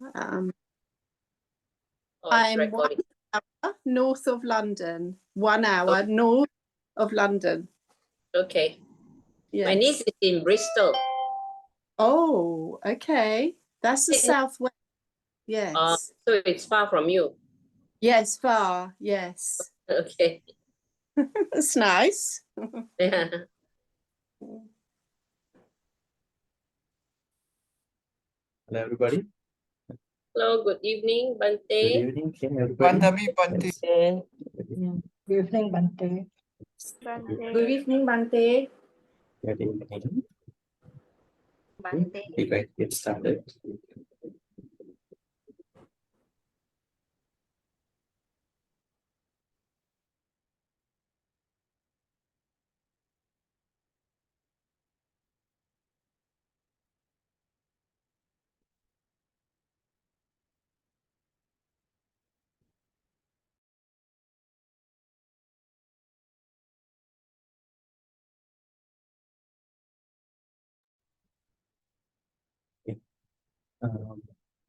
I'm recording. 1 hour north of London. 1 hour Okay. north of London. Okay. Yes. My niece is in Bristol. Oh, okay. That's the southwest. Yes. So it's far from you. Yes, far. Yes. Okay. That's nice. Yeah. Hello, everybody. Hello, good evening, Bhante. Good evening, everybody. Bhante. Good evening, Bhante. Good evening, Bhante. Good evening. Bhante. We can get started.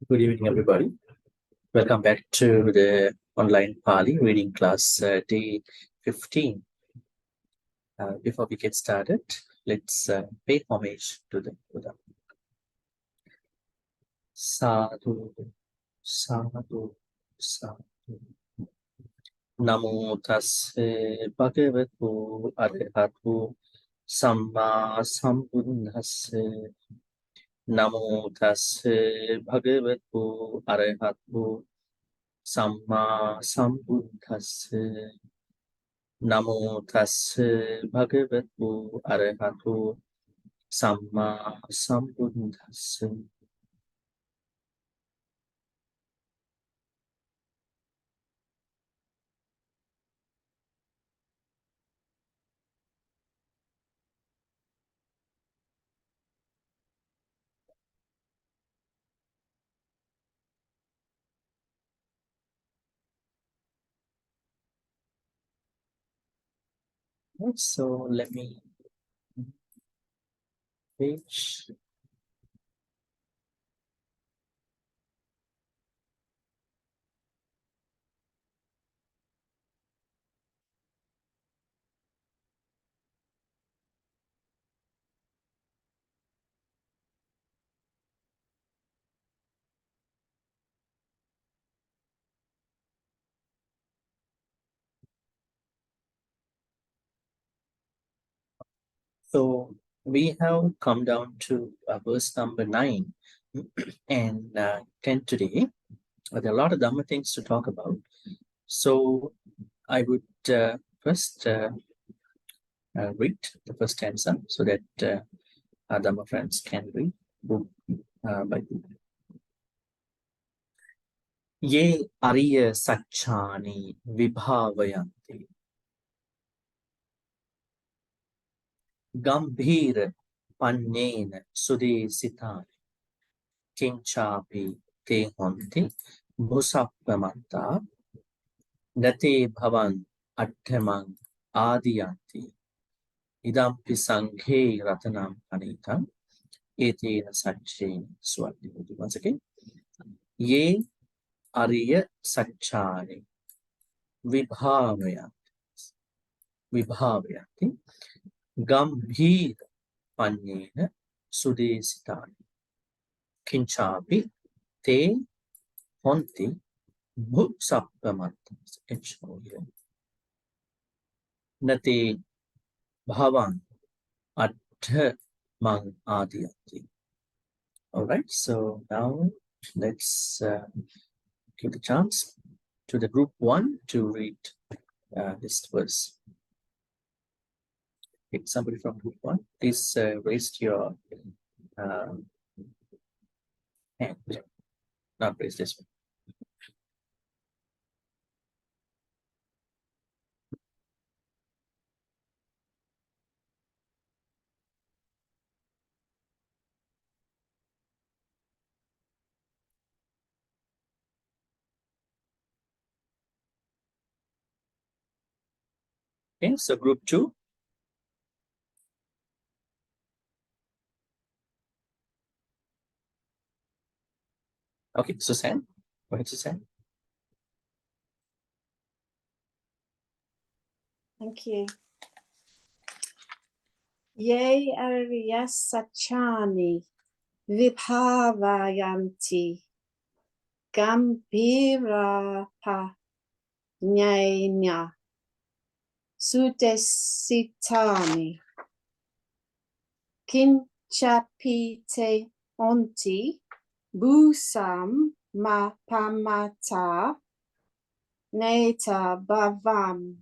Good evening, everybody. Welcome back to the online Pali reading class day 15. Before we get started, let's pay homage to the Buddha. Sadhu, sadhu, sadhu. Namo tasse bhagavatu arhatu samma sambuddhasse. Namo tasse bhagavatu arhatu samma sambuddhasse. Namo tasse bhagavatu arhatu samma sambuddhasse. So let me page. So we have come down to verse number 9 and 10 today. There are a lot of Dhamma things to talk about. So I would first read the first stanza so that our Dhamma friends can read book by book. Ye ariya sacchani vibhavayanti gambhir panyena sudesitani kinchapi te honti bhusappamanta nate bhavan attamang adiyanti idampi sanghe ratanam anitam etena satchena swati. Once again, ye ariya sacchani vibhavayanti gambhir panyena sudesitani kinchapi te honti bhusappamanta. Nate bhavan attamang adiyanti. All right, so now let's give the chance to the group 1 to read this verse. Okay, somebody from group 1, please raise your hand. Not raise this one. Okay, so group 2. Okay, Suzanne. Go ahead, Suzanne. Thank you. Ye Arya Sachani Vibhavayanti Gambhira Pa Nyanya Sudesitani Kinchapite Onti Busam Mapamata Neta Bhavam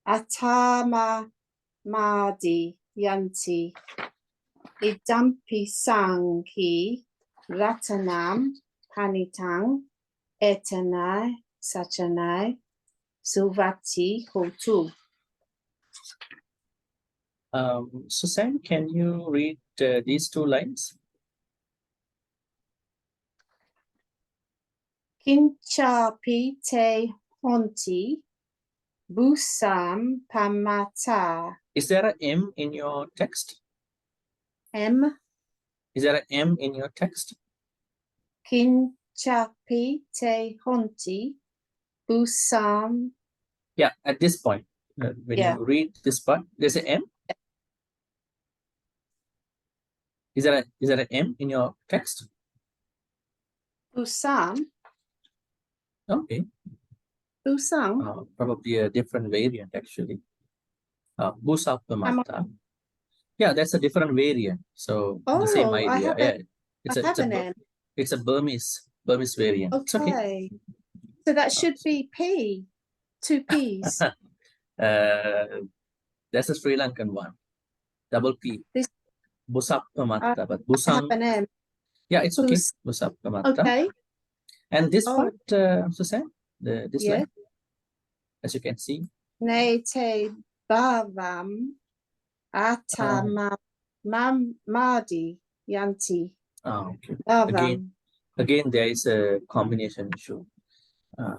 Atama Madi Yanti Idampi Sanghi Ratanam Panitang Etanai Sachanai Suvati Hotu. Suzanne, can you read these two lines? Kinchapi te honti busam pamata. Is there a M in your text? M. Is there a M in your text? Kinchapi te honti busam. Yeah, at this point, when Yeah. you read this part, there's an M. Is there an M in your text? Busam. Okay, Busam. probably a different variant actually. Busapamata. Yeah, that's a different variant. So the same Oh, I idea. have Yeah, it's a Burmese variant. It's okay. Okay. So that should be P. 2 P's. That's a Sri Lankan one. Double P. This- Busapamata, but I have Busang. an M. Yeah, it's okay. Bus- Busapamata. Okay. And this Oh. part, Suzanne, this Yeah. line, as you can see. Nete Bavam Atama Madi Yanti. Okay. Bavam. Again, there is a combination issue.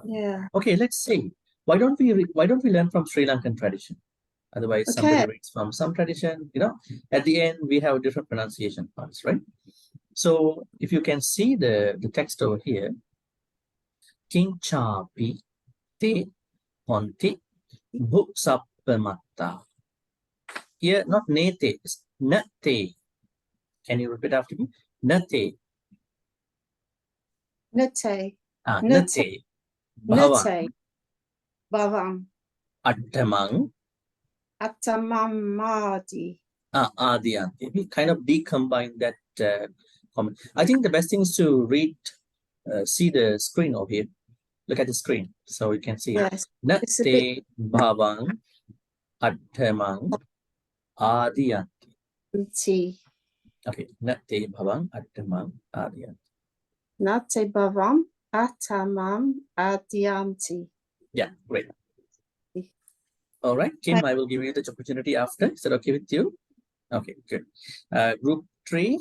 Yeah. Okay, let's see. Why don't we learn from Sri Lankan tradition? Otherwise, somebody Okay. reads from some tradition. At the end we have different pronunciation parts, right? So if you can see the text over here, Kinchapi te honti bhuksapamatta. Here, not nete, it's nate. Can you repeat after me? Nate. Nete. Nate. Bhavan. Nete. Bavam. Attamang. Atamam Madi. Adiyanti. We kind of decombine that comment. I think the best thing is to read, see the screen over here. Look at the screen so you can see. Yes. It's a bit- Nate bhavang attamang adiyanti. Yanti. Okay. Nate bhavang attamang adiyanti. Nate Bavam Atamam Adianti. Yeah, great. All right, Kim, I will give you the opportunity after. Is that okay with you? Okay, good. Group 3.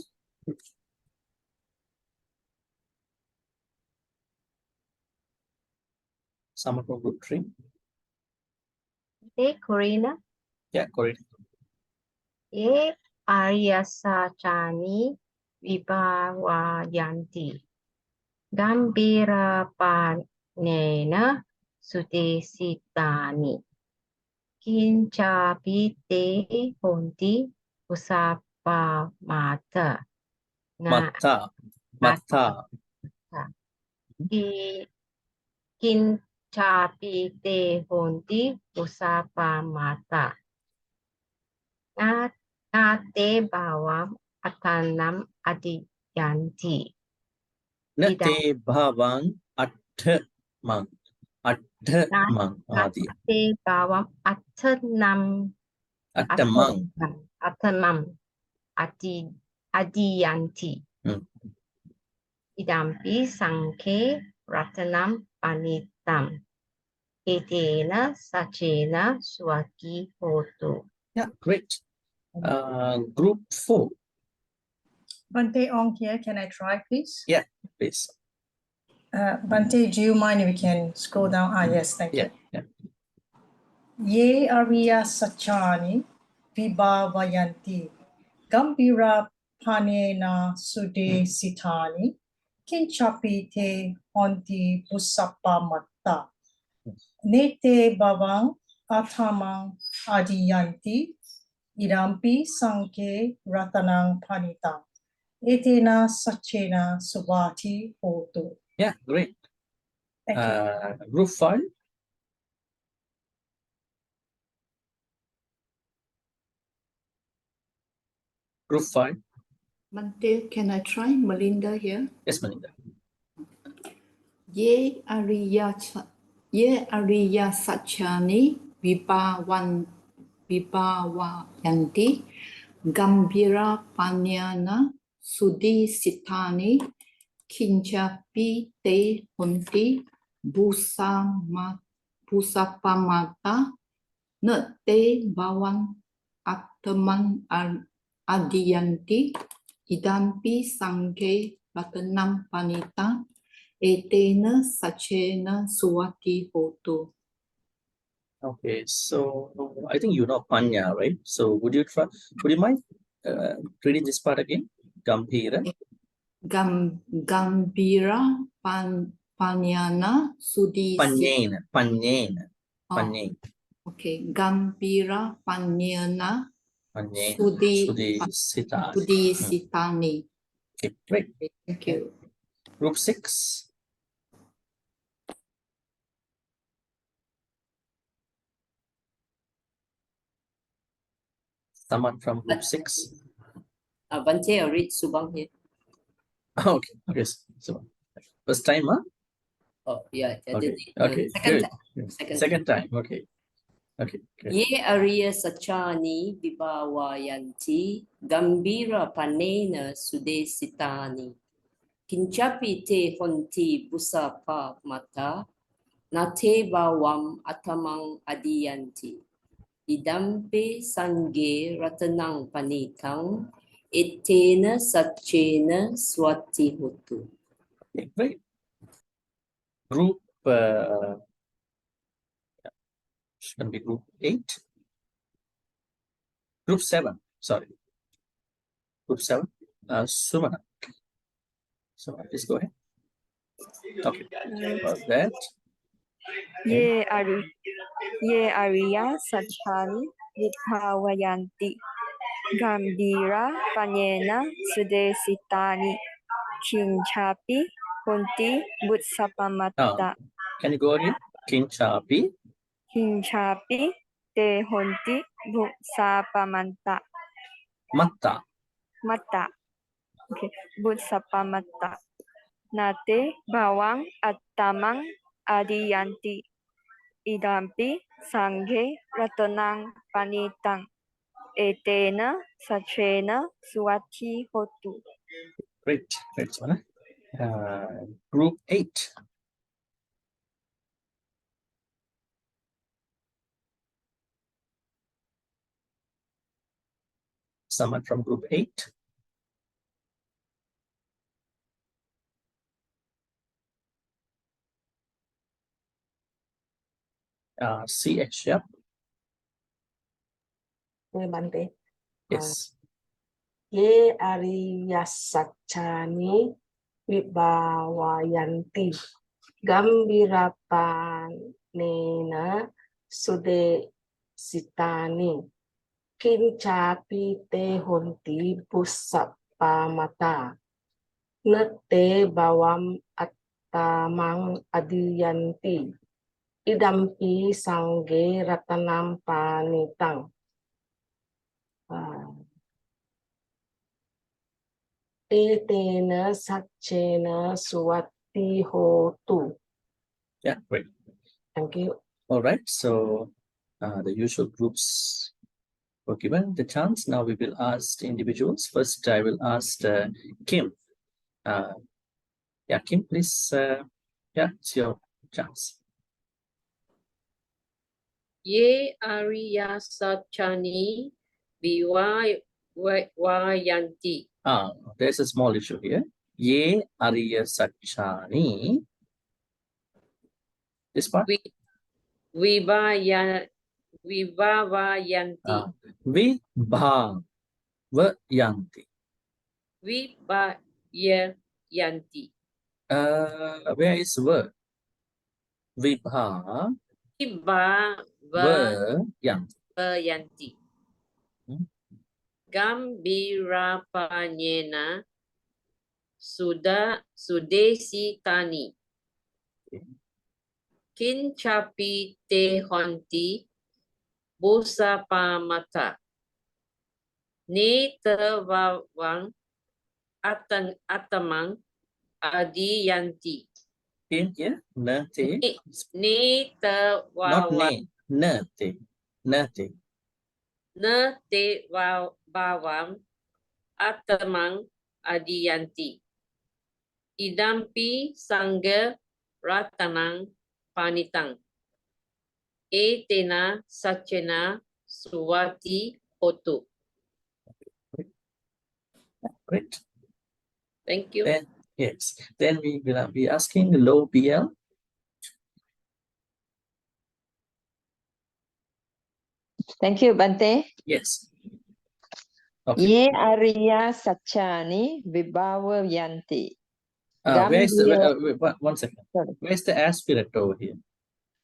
Someone from group 3. Hey, Corina. Yeah, correct. Ye Aryasachani Vibhavayanti Gambhira Panena Sudesitani Kinchapi te honti Usapamata Mata. Kinchapi te honti Usapamata Nate bawam atanam adiyanti. Nate bhavang attamang. Attamang adi. Nate bawam atanam Attamang. adiyanti. Idampi sangke ratanam panitam. Etena sachena swaki hotu. Yeah, great. Group 4. Bhante Ong here. Can I try, please? Yeah, please. Bhante, do you mind if we can scroll down? Yes, thank you. Yeah. Ye Arya Sachani Vibhavayanti Gambhira Panena Sude Sitani kinchapi te honti bussapamatta. Nete bhavang atamang adiyanti. Idampi sanke ratanang panita. Etena sachena subati hotu. Yeah, great. Thank you. Group 5. Group 5. Bhante, can I try? Melinda here. Yes, Melinda. Ye Ariya Sachani Vibhawayanti Gambira Panyana Sudhi Sitani Kinchapi Te Honti Busapamata Nate Bhawan Ataman Adiyanti Idampi Sanghe Ratanam Panita Etena Sachena Suwati Hotu. Okay, so I think you know Panya, right? So would you mind reading this part again? Gambhira. Gambira Panyana Sudhi Panyena. Oh. Panyena. Okay, Gambira Panyana Panyena. Sudhi Sitani. Sitani. Okay, great. Thank you. Group 6. Someone from group 6. Bhante, I'll read Subang here. Okay, okay. So first time, huh? Oh, yeah. Okay, okay. Second Good. time. Second time. Okay. Okay. Good. Ye Ariya Sachani Vibhawayanti Gambira Panena Sudesitani Kinchapi Te Honti Busapa Mata Nate Bawam Atamang Adiyanti Idampe Sange Ratanang Panitang Etena Sachena Swati Hotu. Okay, great. Group it's going to be group 8. Group 7. Sorry. Group 7. Sumana. So please go ahead. Okay. About that. Ye Ariya Sachani Vibhawayanti Gambira Panyena Sudesitani Kinchapi Kunti Butsapamatta Can you go again? Kinchapi. Kinchapi Te Honti Butsapamanta Matta. Mata. Okay. Butsapamatta Nate Bawang Attamang Adiyanti Idampi Sanghe Ratanang Panitang Etena Sachena Suwati Hotu. Great. Great, Sumana. Group 8. Someone from group 8. CH, yeah. Bhante. Yes. Ye Ariyasachani Vibhawayanti Gambirapanena Sude Sitani Kinchapi Te Honti Busapamata Nete Bawam Attamang Adiyanti Idampi Sangge Ratanam Panitang. Etena Sachena Suwati Hotu. Yeah, great. Thank you. All right. So the usual groups were given the chance. Now we will ask the individuals. First, I will ask Kim. Yeah, Kim, please. Yeah, it's your chance. Ye Ariya Sachani Vibhawayanti. There's a small issue here. Ye Ariya Sachani. This part? Vibhawayanti. Vibhawayanti. Vibhawayanti. Where is were? Vibha, yanti. Vayanti. Hmm. Gambirapanyena Sudesitani. Okay. Kinchapi te honti Busapamata. Netavavang atamang adiyanti. In here, nate. Not Netavawa ne, nate, nate. Netavavang atamang adiyanti. Idampi sangha ratanang panitang. Etena sachena suwati hotu. Great. Thank you. Then, yes. Then we will be asking low BL. Thank you, Bhante. Yes. Okay. Ye Ariya Sachani Vibhava Yanti. Where is the, Gambhira. wait, one second. Sorry. Where's the aspirate over here?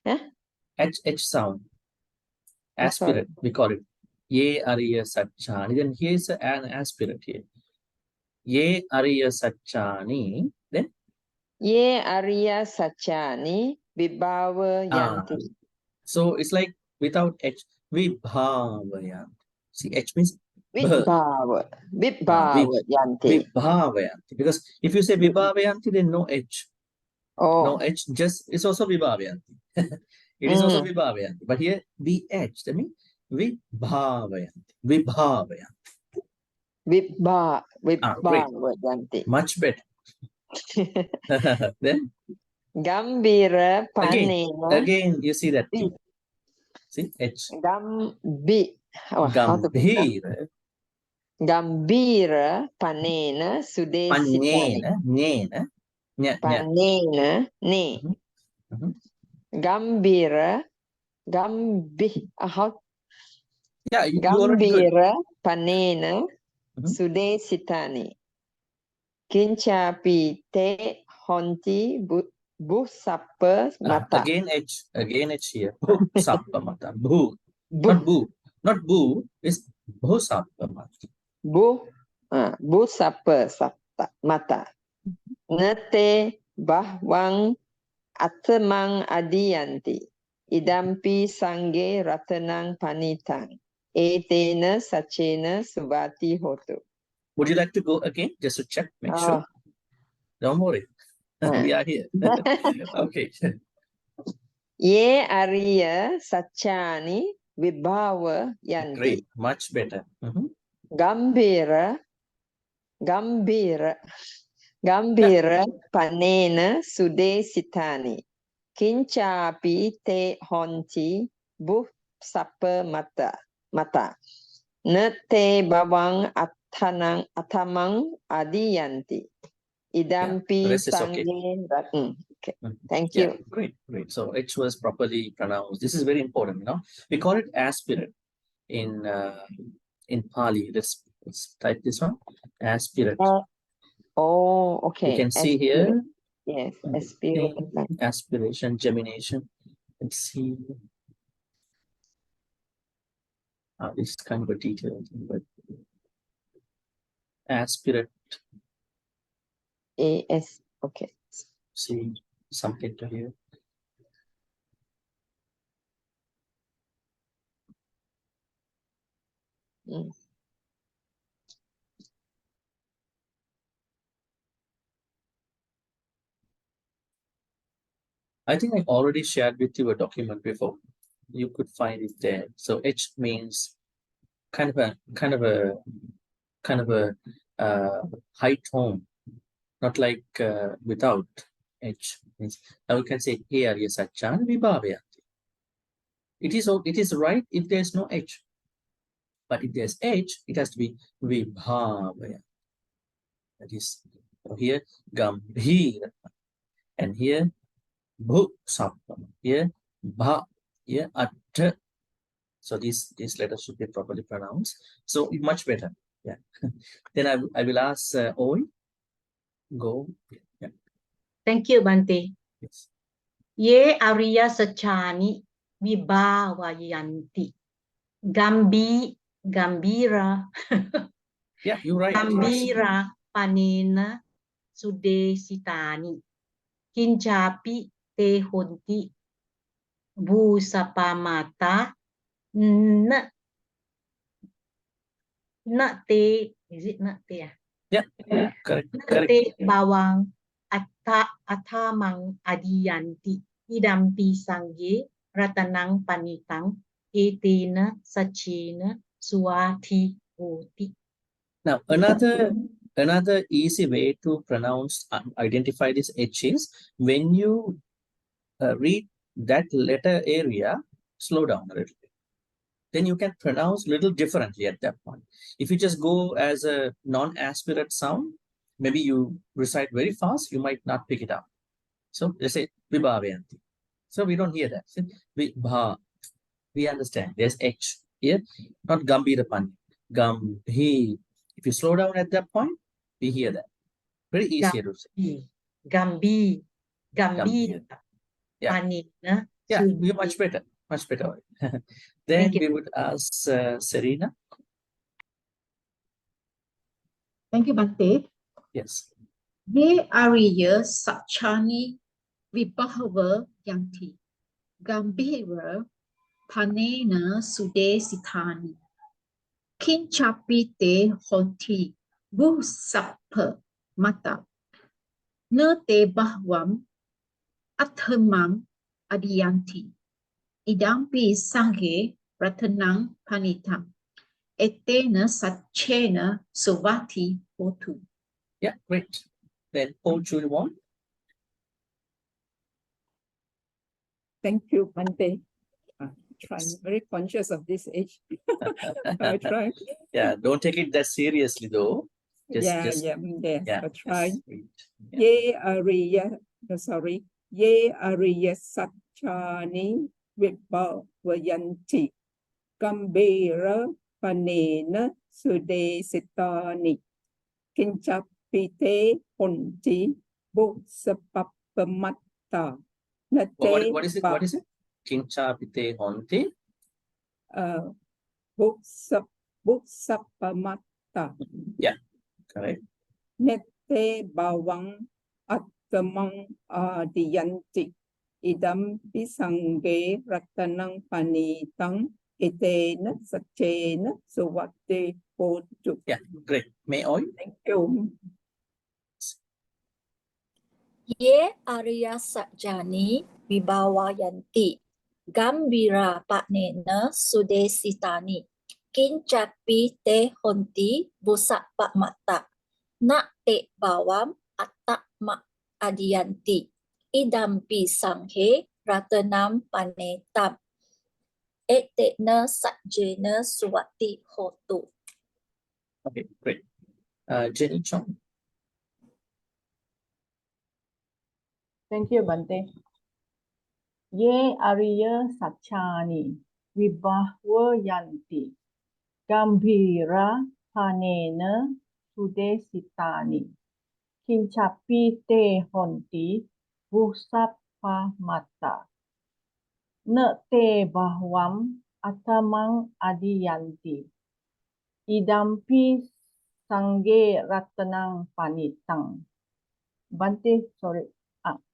Huh? H sound. I'm sorry. Aspirate, we call it. Ye Ariya Sachani. Then here's an aspirate here. Ye Ariya Sachani. Then Ye Ariya Sachani Vibhava Yanti. so it's like without H. Vibhavayanti. See, H means Vibhava. Vibhava Yanti. Vibhavayanti. Because if you say Vibhavayanti, then no H. No Oh. H, just it's also Vibhavayanti. It is also Vibhavayanti. But here VH, that means Vibhavayanti. Vibhavayanti. Vibhava Yanti. Much better. Then Gambhira Panena. again you see that T. See H. Gambhira. Gambhira Panena Sudesitani. Panena. Panena. Ne. Gambhira. Yeah, you already good. Gambhira Panena Sudesitani. Kinchapi te honti busappa mata. Again H here. Busappa mata. Bu. Not boo. Not boo. It's busappa mata. Busappa mata. Nate bahwang atamang adiyanti. Idampi sanghe ratanang panitang. Etena sachena subati hotu. Would you like to go again just to check? Make sure. Don't worry. We are here. Okay. Ye Ariya Sachani Vibhava Yanti. Great. Much better. Gambhira Panena Sudesitani. Kinchapi te honti busappa mata. Nate bawang atamang adiyanti. Idampi sanghe. Okay. Thank you. Great. So H was properly pronounced. This is very important, We call it aspirate in Pali. Let's type this one. Aspirate. Okay. You can see here. Yes, aspiration, gemination. Let's see. This is kind of a detailed thing, but aspirate. Okay. See something to here. I think I already shared with you a document before. You could find it there. So H means kind of a high tone, not like without H. Now we can say here is Achan Vibhavayanti. It is right if there's no H. But if there's H, it has to be Vibhavayanti. That is here Gambhira. And here Bhu Sapam. Here Bha. Here At. So these letters should be properly pronounced. So much better. Then I will ask Oi. Go. Thank you, Bhante. Yes. Ye Arya Sachani Vibhavayanti. Gambira. Yeah, you're right. Yes. Gambira Panena Sudesitani. Kinchapi Te Honti. Busapamata. Not te, is it not te? Yeah, correct. Te bawang atamang adiyanti idampi sangye ratanang panitang etena sachena suati oti. Now, another easy way to pronounce, identify this H is when you read that letter area, slow down a little bit. Then you can pronounce a little differently at that point. If you just go as a non-aspirate sound, maybe you recite very fast, you might not pick it up. So they say Vibhavayanti. So we don't hear that. We understand. There's H here, not Gambhira Pani. Gambhi. If you slow down at that point, we hear that. Very easy to say. Gambi. Yeah. Panina. Yeah, you're much better. Much better. Then we would ask Serena. Thank you, Bhante. Yes. Ye Arya Sachani Vibhava Yanti. Gambhira Panena Sudesitani. Kinchapite Honti. Busappa Mata. Nerte Bahwam Athamang Adiyanti. Idampi Sanghe Ratanang Panitam. Etena Sachena Suvati Hotu. Yeah, great. Then Paul Chulwon. Thank you, Bhante. Trying very conscious of this age. I try. Yeah, don't take it that seriously though. Yes, I try. Yeah. Ye Arya, sorry. Ye Arya Sachani Vibhavayanti. Gambira Panena Sudesitani. Kinchapite Honti Busapapamata. What is it? What is it? Kinchapite Honti. Busapamata. Yeah, correct. Nete bawang atamang adiyanti. Idam pisangge ratanang panitang itena sachena suvate hotu. Yeah, great. May I? Thank you. Ye Arya Sajani Vibhavayanti. Gambira Panena Sudesitani. Kincapi te honti busapa mata. Na te bawam atak adiyanti. Idampi sanghe ratanam panetam. Etena sajena suwati hotu. Okay, great. Jenny Chong. Thank you, Bhante. Ye Arya Sachani Vibhavayanti. Gambhira Panena Sudesitani. Kinchapi te honti Busappa mata. Na te bahwam atamang adiyanti. Idampi sangge ratanang panitang. Bhante, sorry.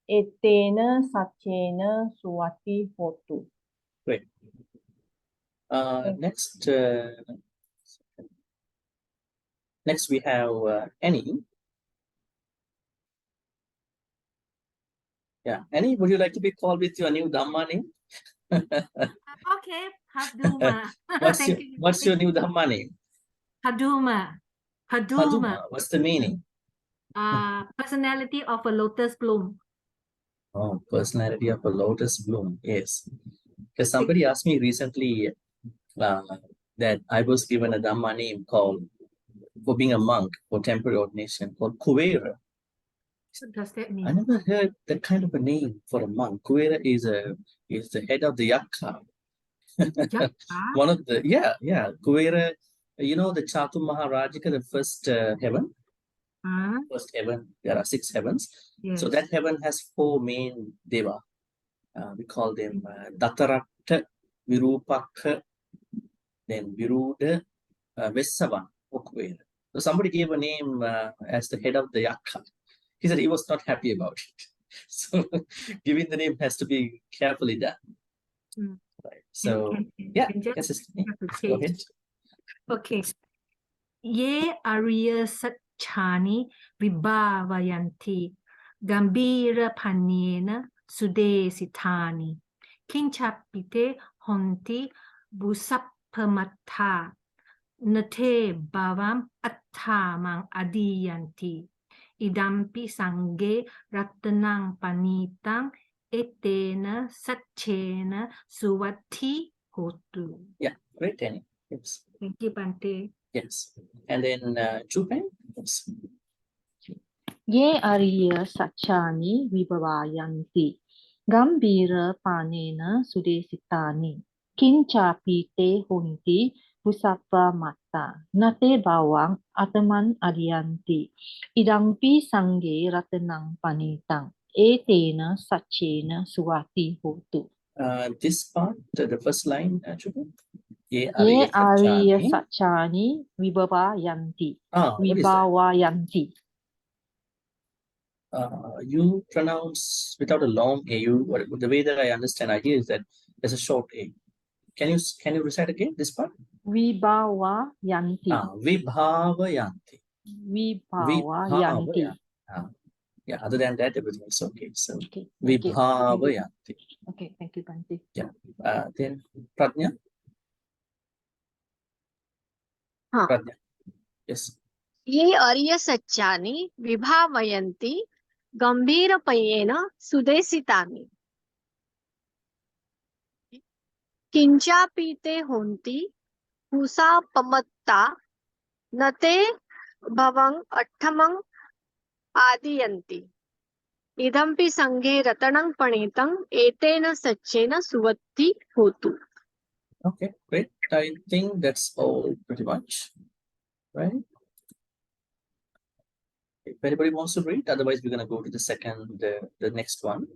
Etena sachena suwati hotu. Great. Next we have Annie. Yeah, Annie, would you like to be called with your new Dhamma name? Okay, Paduma. What's your new Dhamma name? Paduma. What's the meaning? Personality of a lotus bloom. Oh, personality of a lotus bloom. Yes. Because somebody asked me recently that I was given a Dhamma name called, for being a monk for temporary ordination, called Kuvera. What does that mean? I never heard that kind of a name for a monk. Kuvera is the head of the Yakka. One of the, Kuvera, you know the Chatu Maharajika, the first heaven? First heaven, there are 6 heavens. So Yes. that heaven has 4 main deva. We call them Dataratta, Virupakha, then Viruda, Vessava, Okvera. So somebody gave a name as the head of the Yakha. He said he was not happy about it. So giving the name has to be carefully done. Right. So yeah, yes, go ahead. Okay. Ye Arya Satchani Vibhavayanti Gambira Panena Sudesitani Kinchapite Honti Busappamatta Nate Bhavam Attamang Adiyanti Idampi Sange Ratanang Panitang Etena Satchena Suvati Hotu. Yeah, great, Annie. Yes. Thank you, Bhante. Yes. And then Chupen. Yes. Ye Arya Sachani Vibhavayanti Gambira Panena Sudesitani Kinchapi Te Hunti Busappa Matta Nate Bawang Ataman Adiyanti Idampi Sange Ratanang Panitang Etena Sachena Suwati Hotu. This part, the first line, Chupen. Ye Ye Arya Sachani. Sachani Vibhavayanti. What is that? Vibhavayanti. You pronounce without a long A. The way that I understand idea is that there's a short A. Can you recite again this part? Vibhavayanti. Vibhavayanti. Vibhavayanti. Yeah, other than that, everything is okay. So Okay. Vibhavayanti. Okay, thank you, Bhante. Yeah. Then Pradnya. हाँ. Pradnya. Yes. ये अर्य सच्चानि विभावयन्ति गंभीरपयेन सुदेशितानि किंचापीते होन्ति हुसापमत्ता नते भवं अट्ठमं आदियन्ति इदम्पि संघे रतनं पणितं एतेन सच्चेन सुवत्ति होतु. Okay, great. I think that's all pretty much, right? If anybody wants to read, otherwise we're going to go to the next one.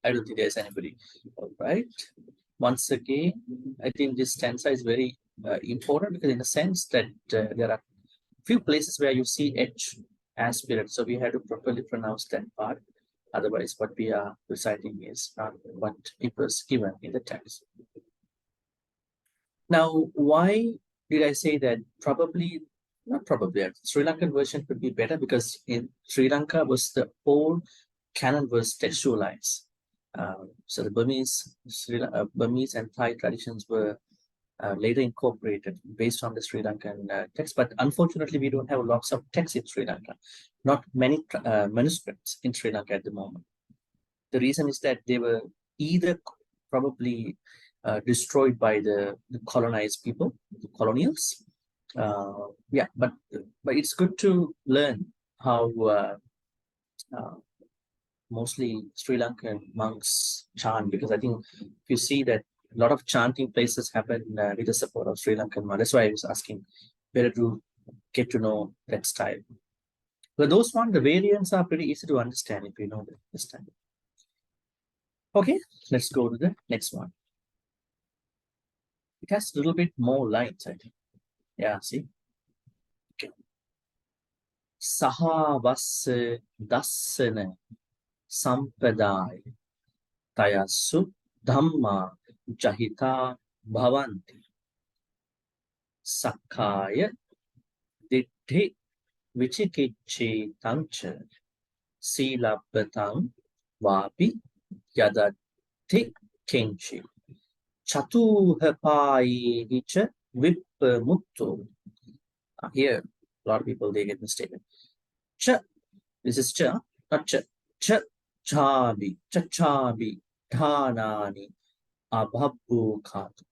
I don't think there's anybody. All right. Once again, I think this stanza is very important because in the sense that there are few places where you see H as spirit. So we have to properly pronounce that part. Otherwise, what we are reciting is not what it was given in the text. Now, why did I say that? Probably, not probably, Sri Lankan version could be better because in Sri Lanka was the whole canon was textualized. So the Burmese and Thai traditions were later incorporated based on the Sri Lankan text. But unfortunately, we don't have lots of text in Sri Lanka. Not many manuscripts in Sri Lanka at the moment. The reason is that they were either probably destroyed by the colonized people, the colonials. Yeah, but it's good to learn how mostly Sri Lankan monks chant, because I think if you see that a lot of chanting places happen with the support of Sri Lankan monks. That's why I was asking whether to get to know that style. But those ones, the variants are pretty easy to understand if you know this time. Okay, let's go to the next one. It has a little bit more lines, I think. Yeah, see? Okay. Saha vas dassana sampadaya tayasu dhamma jahita bhavanti sakkaya diddhi vichikichi tancha silabbatang vapi yadati kinchi chatuhapai hicha vipamutto. Here, a lot of people, they get mistaken. Cha, this is cha, not cha. Cha, chabi, chachabi, dhanani, abhabbu khatu.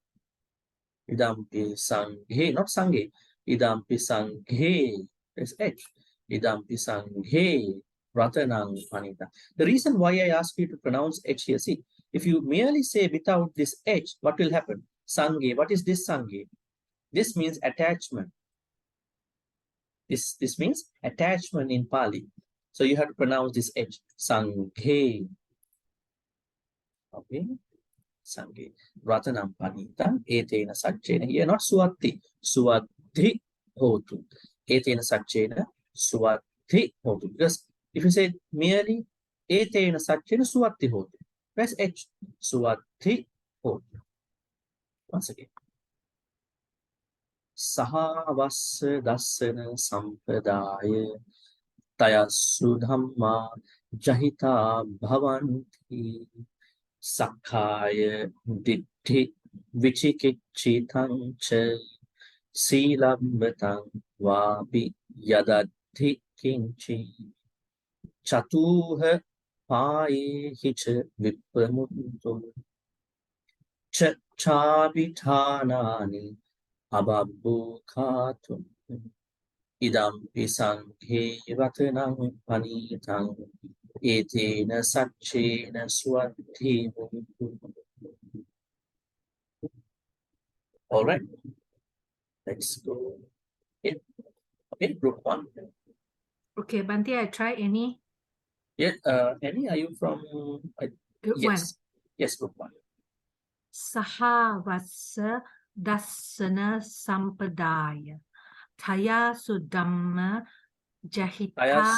Idampi sanghe, not sanghe. Idampi sanghe, there's H. Idampi sanghe, ratanang panita. The reason why I ask you to pronounce H here, see, if you merely say without this H, what will happen? Sanghe, what is this sanghe? This means attachment. This means attachment in Pali. So you have to pronounce this H. Sanghe. Okay. Sanghe. Ratanam panitam etena satchena. Here not suwati. Suwati hotu. Etena satchena suwati hotu. Because if you say merely etena satchena suwati hotu. Press H. Suwati hotu. Once again. Sahavas dasana sampadaya tayassu dhamma jahita bhavanti sakhaya diddhi vichikichitam cha silambhatam vapi yadadhi kinchi chatuha payehi cha vipramuto chabithanani ababbu khatum idam pisanghe vatanam panitam etena satchena swati. All right, let's go. Okay, group 1. Okay, Bhante, I try any. Yeah, Annie, are you from? Group Yes, yes, group 1. Sahavasa dasana sampadaya Taya sudamma jahita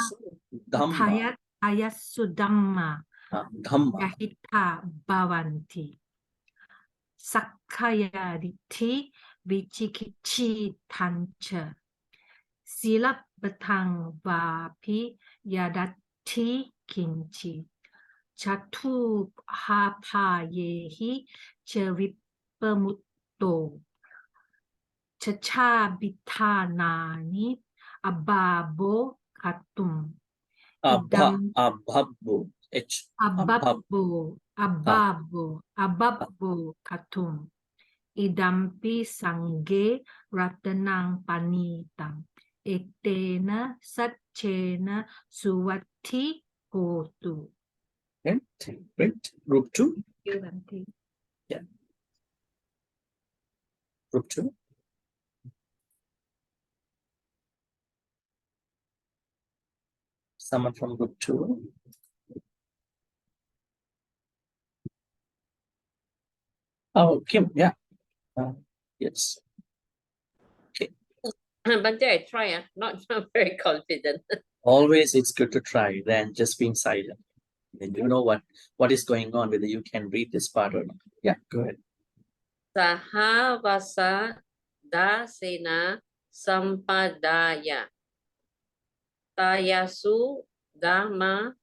Dhamma. Taya sudamma Dhamma. jahita bhavanti Sakkaya ditti vichikichi tancha Silabhatang vapi yadatti kinchi Chatu hapayehi chevipamutto Chachabithanani ababo katum Abhabbo. H. Ababbo katum idampi sanghe ratanang panitam etena satchena suwati hotu. Great. Group 2. Bhante. Yeah. Group 2. Someone from group 2. Oh, Kim, yeah. Yes. Okay. Bhante, I try. Not very confident. Always it's good to try than just being silent. Then you know what is going on, whether you can read this part or not. Yeah, go ahead. Sahavasa dasena sampadaya tayasu dhamma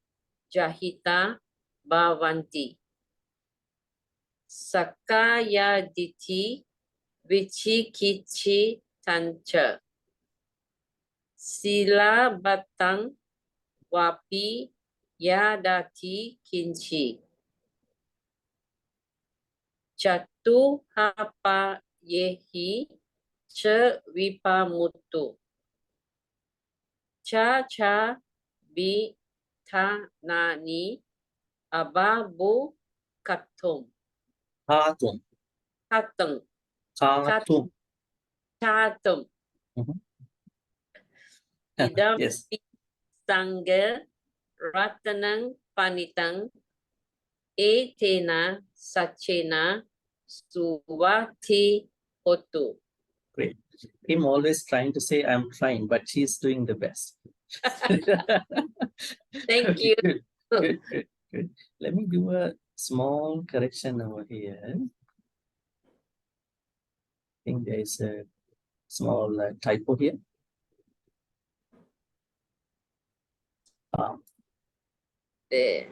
jahita bhavanti sakaya ditti vichikichi tancha silabhatang vapi yadati kinchi Chatu hapa yehi cha vipamutu. Cha bi thanani ababu katum. Khatum. Katum. Khatum. Katum. Idam Yes. sangha ratanang panitang etena sachena suvati hotu. Great. Him always trying to say I'm trying, but she's doing the best. Thank you. Good. Let me do a small correction over here. I think there is a small typo here. There.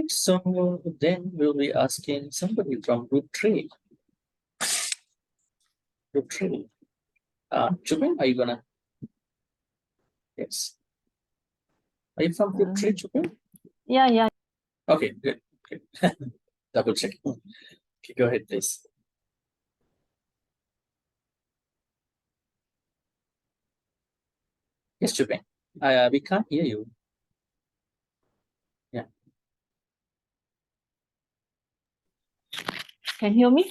So then we'll be asking somebody from group 3. Group 3. Chupin, are you gonna? Yes. Are you from group 3, Chupin? Yeah. Okay, good. Double check. Okay, go ahead, please. Yes, Chupin. We can't hear you. Yeah. Can you hear me?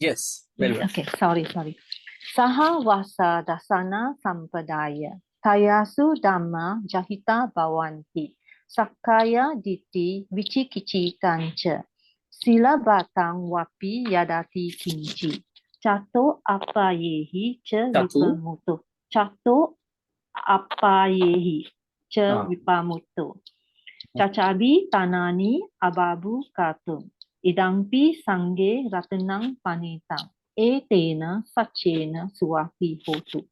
Yes, very well. Okay, sorry. Saha wasa dasana sampadaya. Tayasu dhamma jahita bhavanti. Sakaya diti vichikichi tancha. Sila batang wapi yadati kinchi. Chato apayehi cha vipamuto. Chato apayehi cha vipamuto. Cacabi tanani ababu katum. Idampi sangge ratanang panitang. Etena sachena suwaki hotu.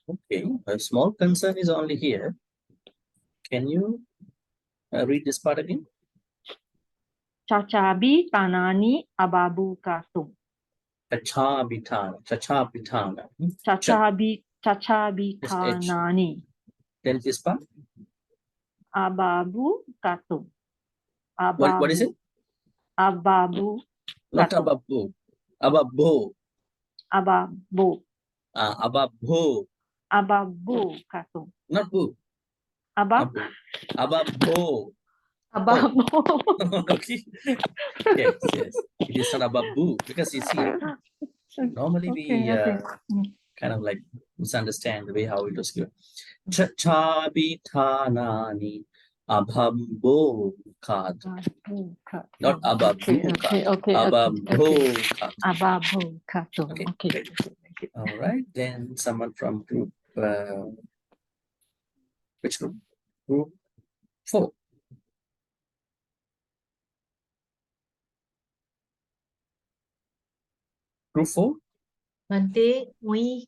Okay, a small concern is only here. Can you read this part again? Cacabi tanani ababu katum. Chachabitana. Cacabi tanani Then this part. ababu katum. What is it? Ababu. Not ababu. Ababo. Ababu. Ababo. Ababu katum. Not boo. Ababo. Ababo. Ababu. Okay. Yes. It is not ababu because you see, normally we kind of like misunderstand the way how it was given. Chachabitanani abhambo kat. Not ababu kat. Abambo kat. Ababu katum. Okay. All right. Then someone from group, which group? Group 4. Group 4? Bhante,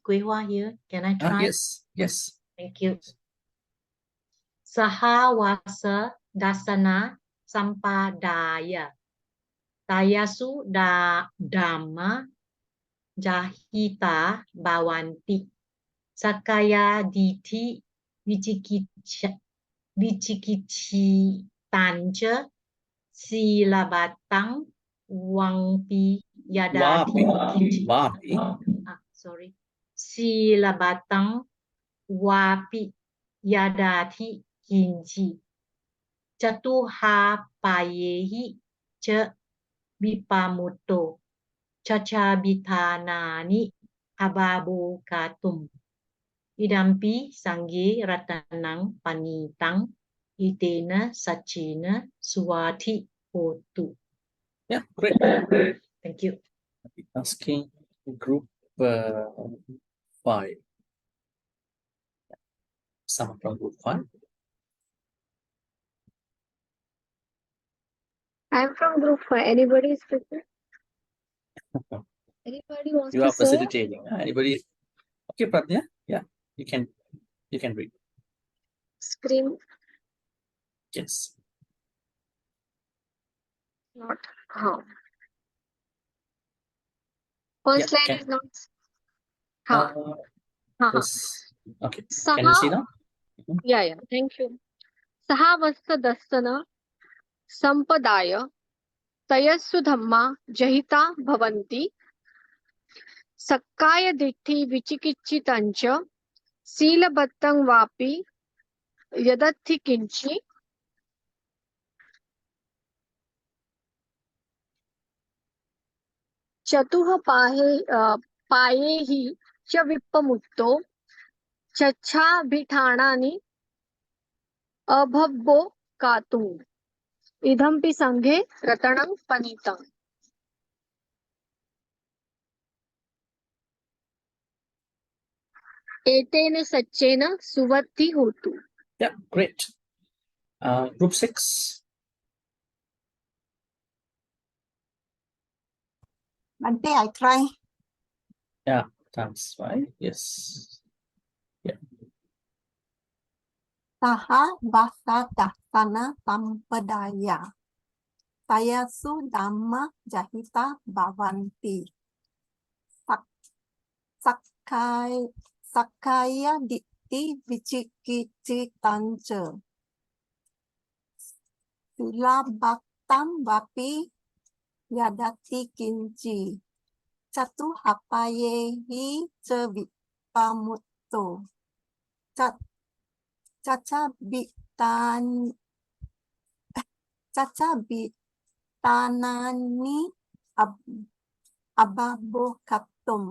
Quế Hoa here. Can I try? Yes. Thank you. Sahawasa dasana sampadaya. Tayasu dhamma jahita bhavanti. Sakaya diti vichikichi tanja silabatang wangpi yadati Wapi. sorry. Silabatang wapi yadati kinchi. Chatuha payehi cha vipamuto. Cacabitanani ababo katum. Idampi sangge ratanang panitang. Itena sachena suwati hotu. Yeah, great. Thank you. Asking group 5. Someone from group 5. I'm from group 5. Anybody is speaking? Anybody wants You to are say? facilitating. Anybody? Okay, Pratnya. Yeah, you can read. Scream. Yes. Not how. First line is not. Okay. Saha, Can you see now? yeah. Thank you. Saha vasta dasana sampadaya tayassu dhamma jahita bhavanti sakkaya ditti vichikichitancha silabattang vapi yadatti kinchi चतुः पाये हि च विप्पमुक्तो चच्छाभिठाणानि अभब्बो कातुम् इदम्पि संघे रतणं पनीतम्. एतेन सच्चेन सुवत्ति होतु. Yeah, great. Group 6. Bhante, I try. Yeah, that's fine. Yes. Yeah. Saha vasa dasana sampadaya. Tayasu dhamma jahita bhavanti. Sakaya ditti vichikichi tanca. Silabaktam vapi yadati kinci. Catu hapayehi ce vipamutto. cacabitanani ababokatum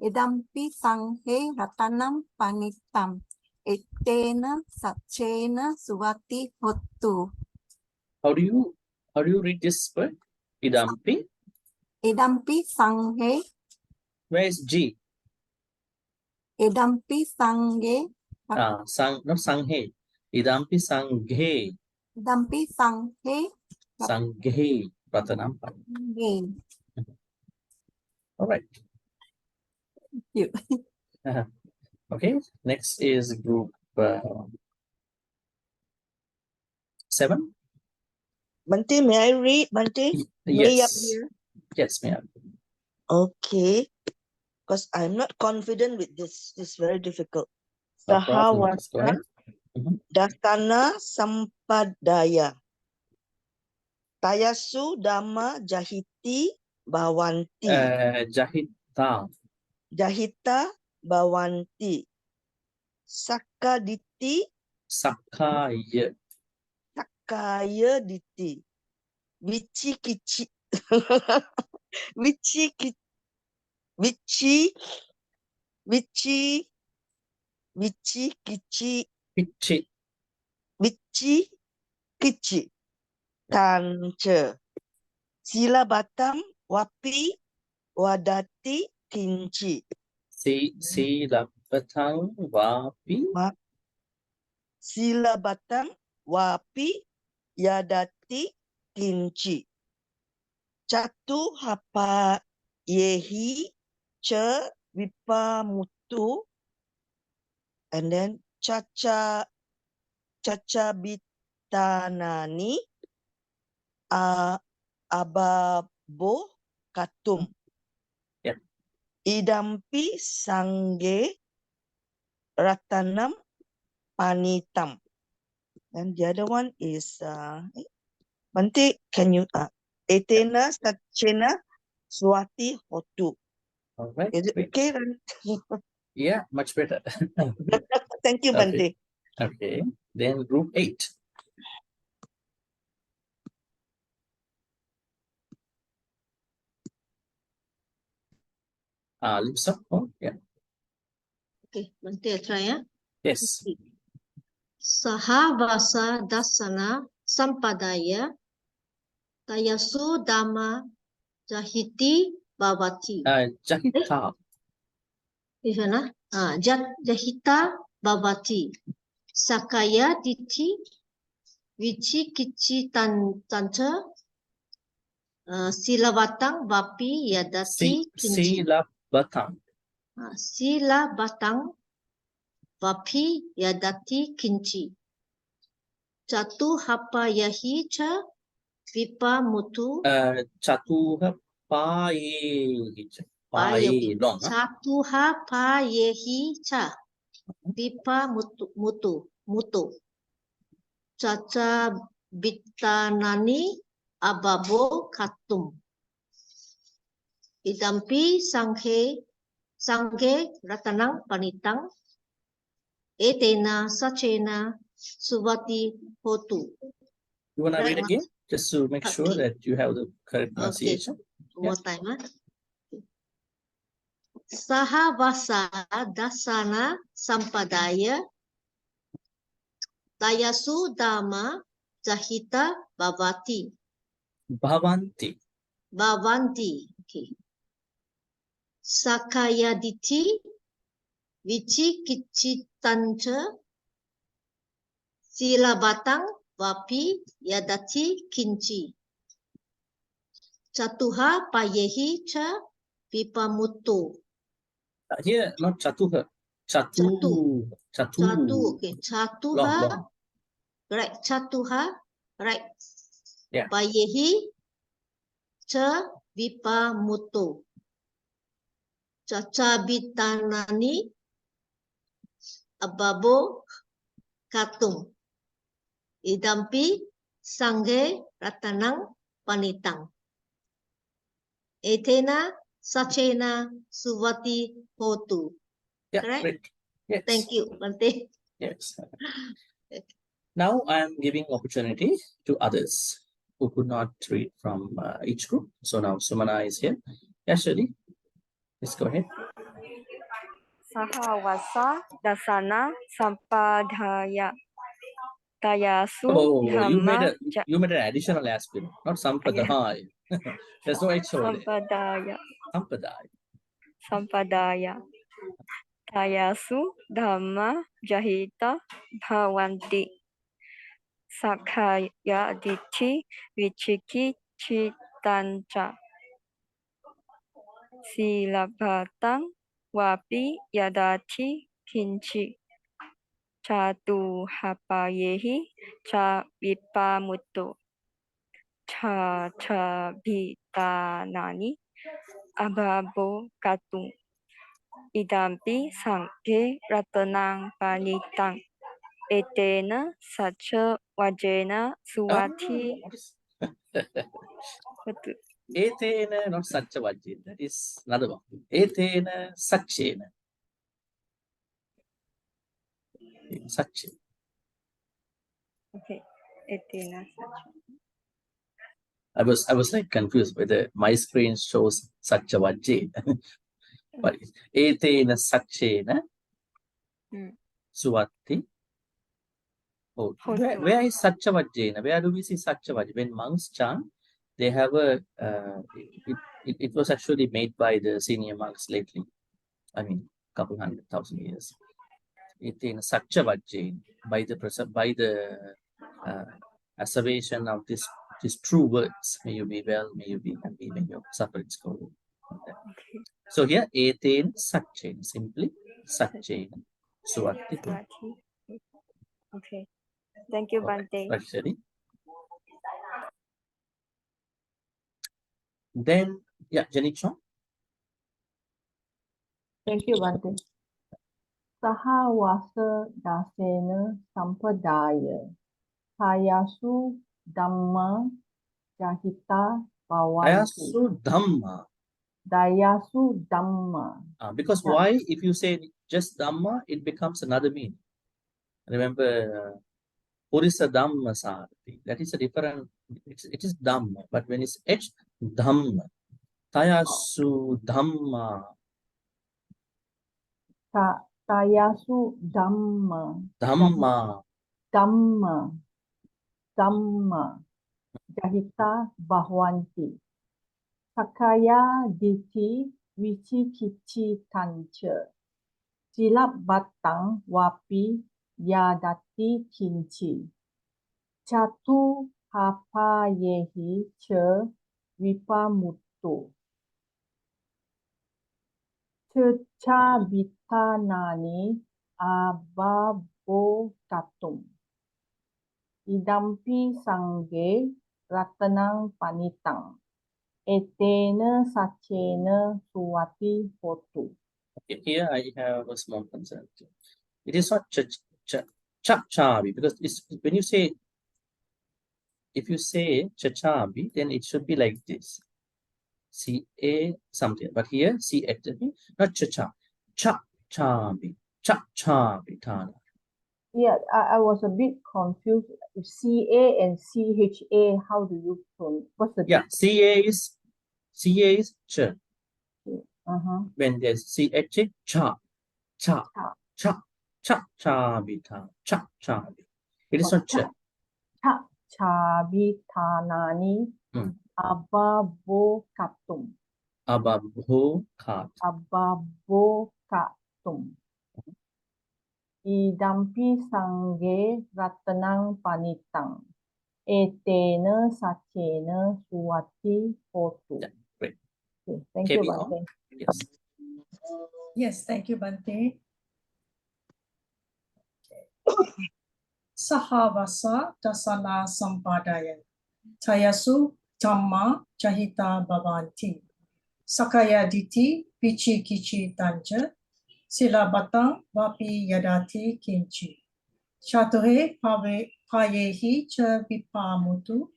idampi sanghe ratanam panitam etena sachena suvati hotu. How do you read this word? Idampi. Idampi sanghe. Where is G? Idampi sanghe. Not sanghe. Idampi sanghe. Idampi sanghe. Sanghe. Ratanam panitam. All right. Thank you. Okay. Next is group 7. Bhante, may I read? Bhante? Way up Yes. here. Yes, ma'am. Okay. Because I'm not confident with this. This is very difficult. No problem. Let's go Sahawata ahead. Dasana Sampadaya. Tayasu Dhamma Jahiti Bhavanti. Jahita. Jahita Bhavanti. Sakaditi. Sakaya. Sakaya Diti. Vichikichi. Vichikichi. Vichikichi. Pichi. Vichikichi. Tanca. Sila Batam Wapi Wadati Kinci. Sila batang wapi. Sila Batang Wapi Yadati Kinci. Catu Hapa Yehi Cha Vipamutu. And then Caca Bitanani Ababo Katum. Yep. Idampi Sangge Ratanam Panitam. And the other one is Bhante, can you Etena Sachena Swati Hotu. All right. Is it Great. okay? Yeah, much better. Thank you, Bhante. Okay. Then group 8. Lipsa. Oh, yeah. Okay, Bhante, I try, yeah? Yes. Okay. Sahavasa dasana sampadaya tayasu dhamma jahiti bhavati. Jahita. This one, jahita bhavati. Sakaya diti vichikichi tancha silavatang vapi yadati kinci. Sila batang. Sila batang vapi yadati kinci. Chatu hapa yahi cha vipa mutu. Chatuha paye. Paye. Long. Chatu hapa yahi cha vipa mutu. Caca bitanani ababo katum. Idampi sanghe ratanang panitang. Etena sachena suvati hotu. You want to read Right, again? Just to make sure that you have the correct pronunciation. One more time. Sahavasa dasana sampadaya tayasu dhamma jahita bhavati. Bhavanti. Okay. Sakayaditi vichikichitancha silabatang vapi yadati kinci. Chatuha payehi cha vipamutu. Here, not chatuha. Chatu. Okay. Chatuha. Long. Right. Chatuha. Right. Yeah. Payehi cha vipamutu. Cacabitanani ababo katum. Idampi sangge ratanang panitang. Etena sachena suvati hotu. Yeah, Correct? great. Yes. Thank you, Bhante. Yes. Now I am giving opportunity to others who could not read from each group. So now Sumana is here. Yes, Shirley, let's go ahead. Sahawasa dasana sampadaya. Tayasu Oh, you made dhamma you made an additional aspect, not sampadaya. There's no H over there. sampadaya. Sampadaya. Sampadaya. Tayasu dhamma jahita bhavanti. Sakhaya ditti vichiki chitancha. Silabhatang wapi yadati kinchi. Chatu hapayehi cha vipamutto. Cha cha bhitanani ababo katung. Idampi sanghe ratanang panitang. Etena sacha wajena suwati. Etena, not such a vajin. That is another one. Etena sachena. Sache. Okay. Etena sacha. I was like confused whether my screen shows such a vajin. But etena sachena suwati. Oh, where is such a vajena? Where do we see such a vajena? When monks chant, they have a it was actually made by the senior monks lately. I mean, couple 100,000 years. It in such a vajin by the assertion of these true words. May you be well, may you be happy, may your sufferings go away. So here, etain satchain, simply satchain. Suwati. Okay. Thank you, Bhante. Right, Shari. Then, yeah, Janicho. Thank you, Bhante. Sahawasa dasena sampadaya. Tayasu dhamma jahita bhavanti. Ayasu Dhamma. Dayasu dhamma. Because why? If you say just Dhamma, it becomes another meaning. Remember, Purisa Dhamma Sarati. That is a different, it is Dhamma. But when it's H, Dhamma. Tayasu Dhamma. Tayasu dhamma. Dhamma. Dhamma. Dhamma. Jahita bhavanti. Sakaya ditti vichikichi tancha. Silap batang wapi yadati kinchi. Chatu hapayehi cha vipamutto. Ceca bitanani ababo katum. Idampi sangge ratanang panitang. Etena sachena suwati hotu. Okay, here I have a small concern. It is not chachabi because it's when you say, if you say chachabi, then it should be like this. C-A something. But here, C-H-A, not chacha. Chachabi. Chachabi tana. Yeah, I was a bit confused. C-A and C-H-A, how do you pronounce? What's the Yeah, C-A is ch. When there's C-H-A, cha. Chachabi tana. Chachabi. It is not cha. Chachabi tanani ababo katum. Ababo kat. Ababo katum. Idampi sangge ratanang panitang. Etena sachena suwati hotu. Yeah, great. Okay, thank Carry you, on. Bhante. Yes. Yes, thank you, Bhante. Sahavasa dasana sampadaya. Tayasu dhamma jahita bhavanti. Sakaya ditti pichi kichi tanja. Silabata vapi yadati kinchi. Chatuhe payehi cha vipamutu.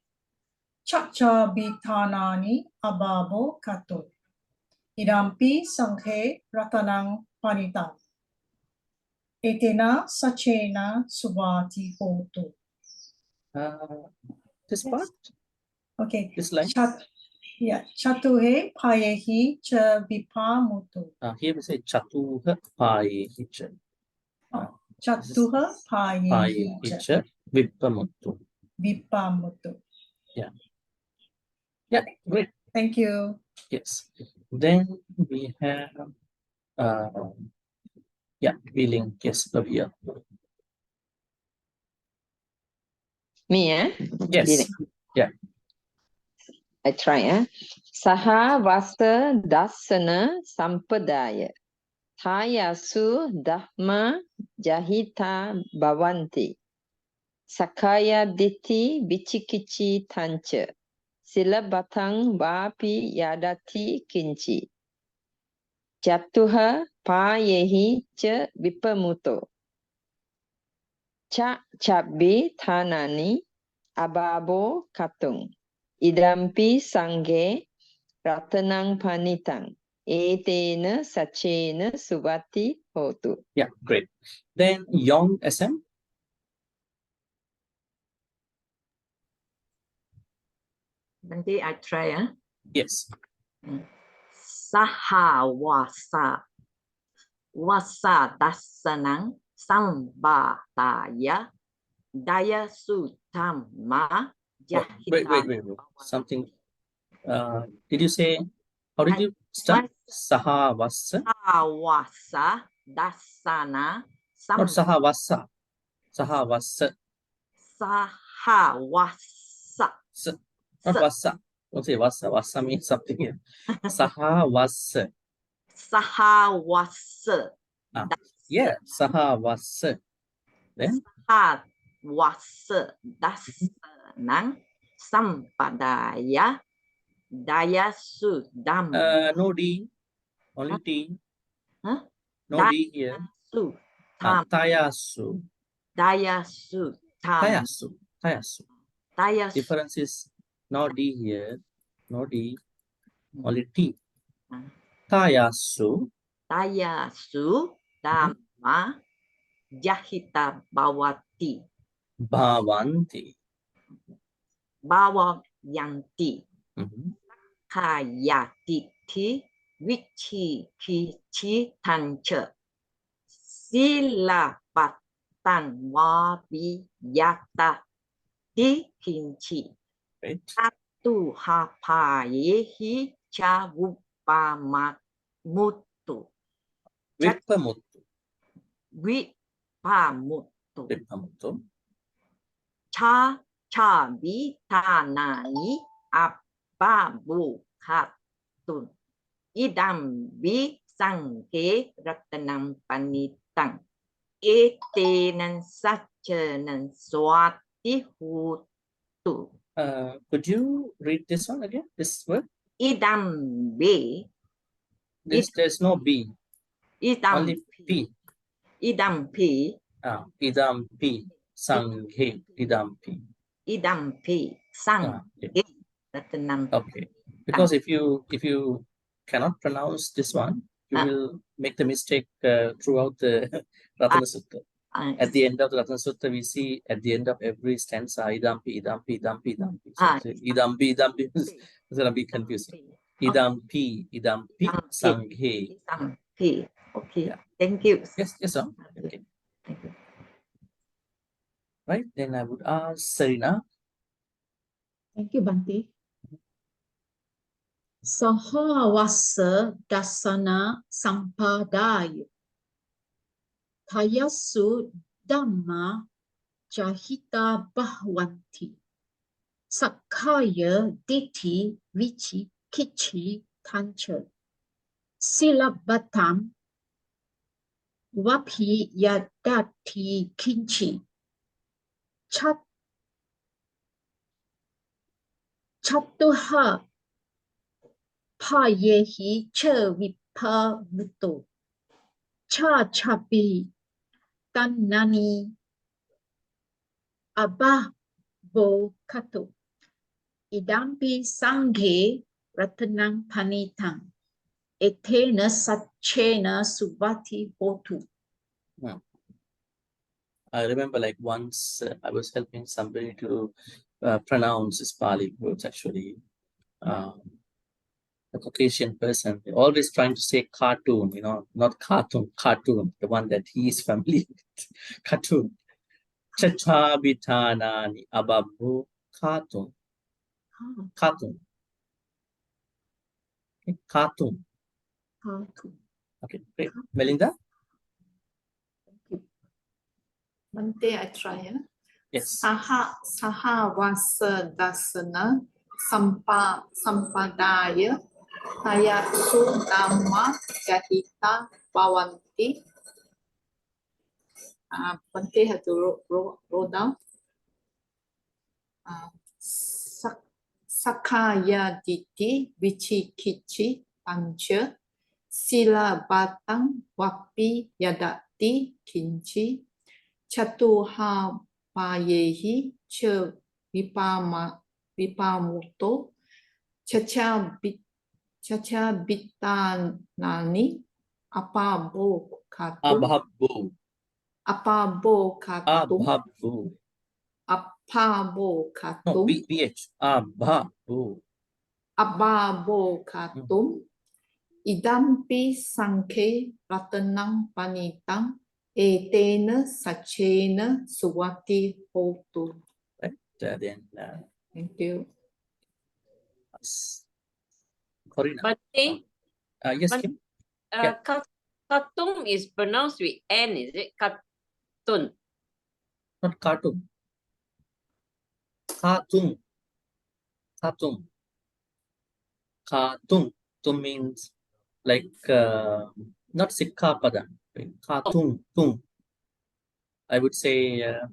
Chacha bitanani ababo kato. Idampi sanghe ratanang panitang. Etena sachena suvati hotu. This part, Okay. this line. Chatuhe payehi cha vipamutu. Here we say chatuha payehi cha. Chatuha payehi cha vipamutu. vipamutu. Yeah. Yeah, great. Thank you. Yes. Then we have feeling. Yes, Lavia. Me, eh? Yes. Feeling. Yeah. I try, Saha vasa dasana sampadaya. Thayasu dhamma jahita bhavanti. Sakaya diti bichikichi tancha. Silabatang vapi yadati kinchi. Jatuha payehi cha vipamuto. Cha chabi thanani ababo katung. Idampi sanghe ratanang panitang. Etena sachena suvati hotu. Yeah, great. Then Yong SM. Bhante, I try. Yes. Sahawasa wasa dasanang sambataya daya sutama Wait. Something. Did you say? How did you start? Sahavasa. Sahawasa dasana Not sahavasa. Sahavasa. Sahawasa. Not vasa. Don't say vasa. Vasa means something here. Sahavasa. Sahawasa. Yeah, sahavasa. Then? Sahawasa dasanang sampadaya daya sudam. No D. Only T. Huh? No D here. Tayasu. Dayasu. Tayasu. Dayasu. Difference is no D here. No D. Only T. Tayasu. Dayasu dhamma jahita bhavati. Bhavanti. Bhavayanti. Kayatiti vichi kichi tancha. Sila patang wabi yata di kinchi. Atu hapayehi chavupamutu. Vipamutu. Chabi tanani ababu katun. Idambi sangke ratanam panitang. Etenan sachanan swati hutu. Could you read this one again? This word? Idambi. There's no B. Only P. Idampi. Idampi. Sanghe. Idampi. Idampi. Sanghe. Okay. Because if you cannot pronounce this one, you will make the mistake throughout the Ratana Sutta. At the end of the Ratana Sutta, we see at the end of every stanza, idampi. So idampi is going to be confusing. Idampi, sanghe. Okay. Yeah. Thank you. Yes, sir. Okay. Thank you. Right, then I would ask Serena. Thank you, Bhante. Sahawasa dasana sampadaya. Tayasu dhamma jahita bhavanti. Sakaya diti vichi kichi tancha. Silabatam vapi yadati kinchi. Chatuha payehi cha vipamuto. Chabi tanani ababo kato. Idampi sanghe ratanang panitang. Etena sachena suvati hotu. I remember like once I was helping somebody to pronounce this Pali words actually. A Caucasian person, always trying to say cartoon, not cartoon, the one that he is familiar with. Cartoon. Chachabitanani ababu cartoon. Cartoon. Okay, cartoon. Okay, great. Melinda? Bhante, I try. Yes. Sahavasa dasana sampadaya tayasu dhamma jahita bhavanti. Bhante have to roll down. Sakaya diti vichikichi pancha sila batang wapi yadati kinchi chatuha payehi cha vipamuto chacha bitanani apabo katum Abhabu. apabo katum Abhabu. apabo No, katum BH. Abhabu. ababo katum idampi sankhe ratanang panitang etena sachena suwati hotu. Right. Then Thank you. Corina. Bhante, Yes, Bhante, Kim? Yeah. Katun is pronounced with N, is it? Katun. Not cartoon. Cartoon. Cartoon. Cartoon. Tum means like not sikkapada. Cartoon. Tung. I would say yeah,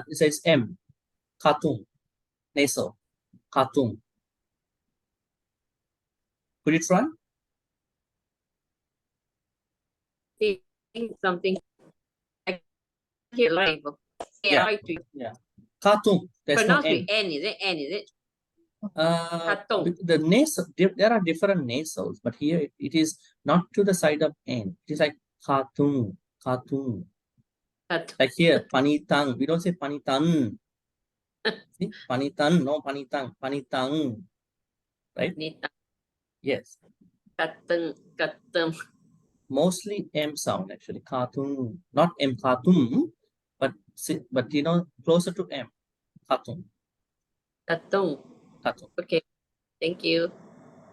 it says M. Cartoon. Nasal. Cartoon. Could you try? Something I hear live. Yeah. Yeah. Cartoon. There's no Pronounced N. with N, is it? N, is it? The nasal, there are different nasals, but here it is not to the side of N. It is like cartoon, cartoon. Like here, panitang. We don't say panitan. See, panitan, no panitang, panitang. Right? Yes. Katun. Mostly M sound actually. Cartoon, not M cartoon, but closer to M. Cartoon. Katun. Cartoon. Okay. Thank you.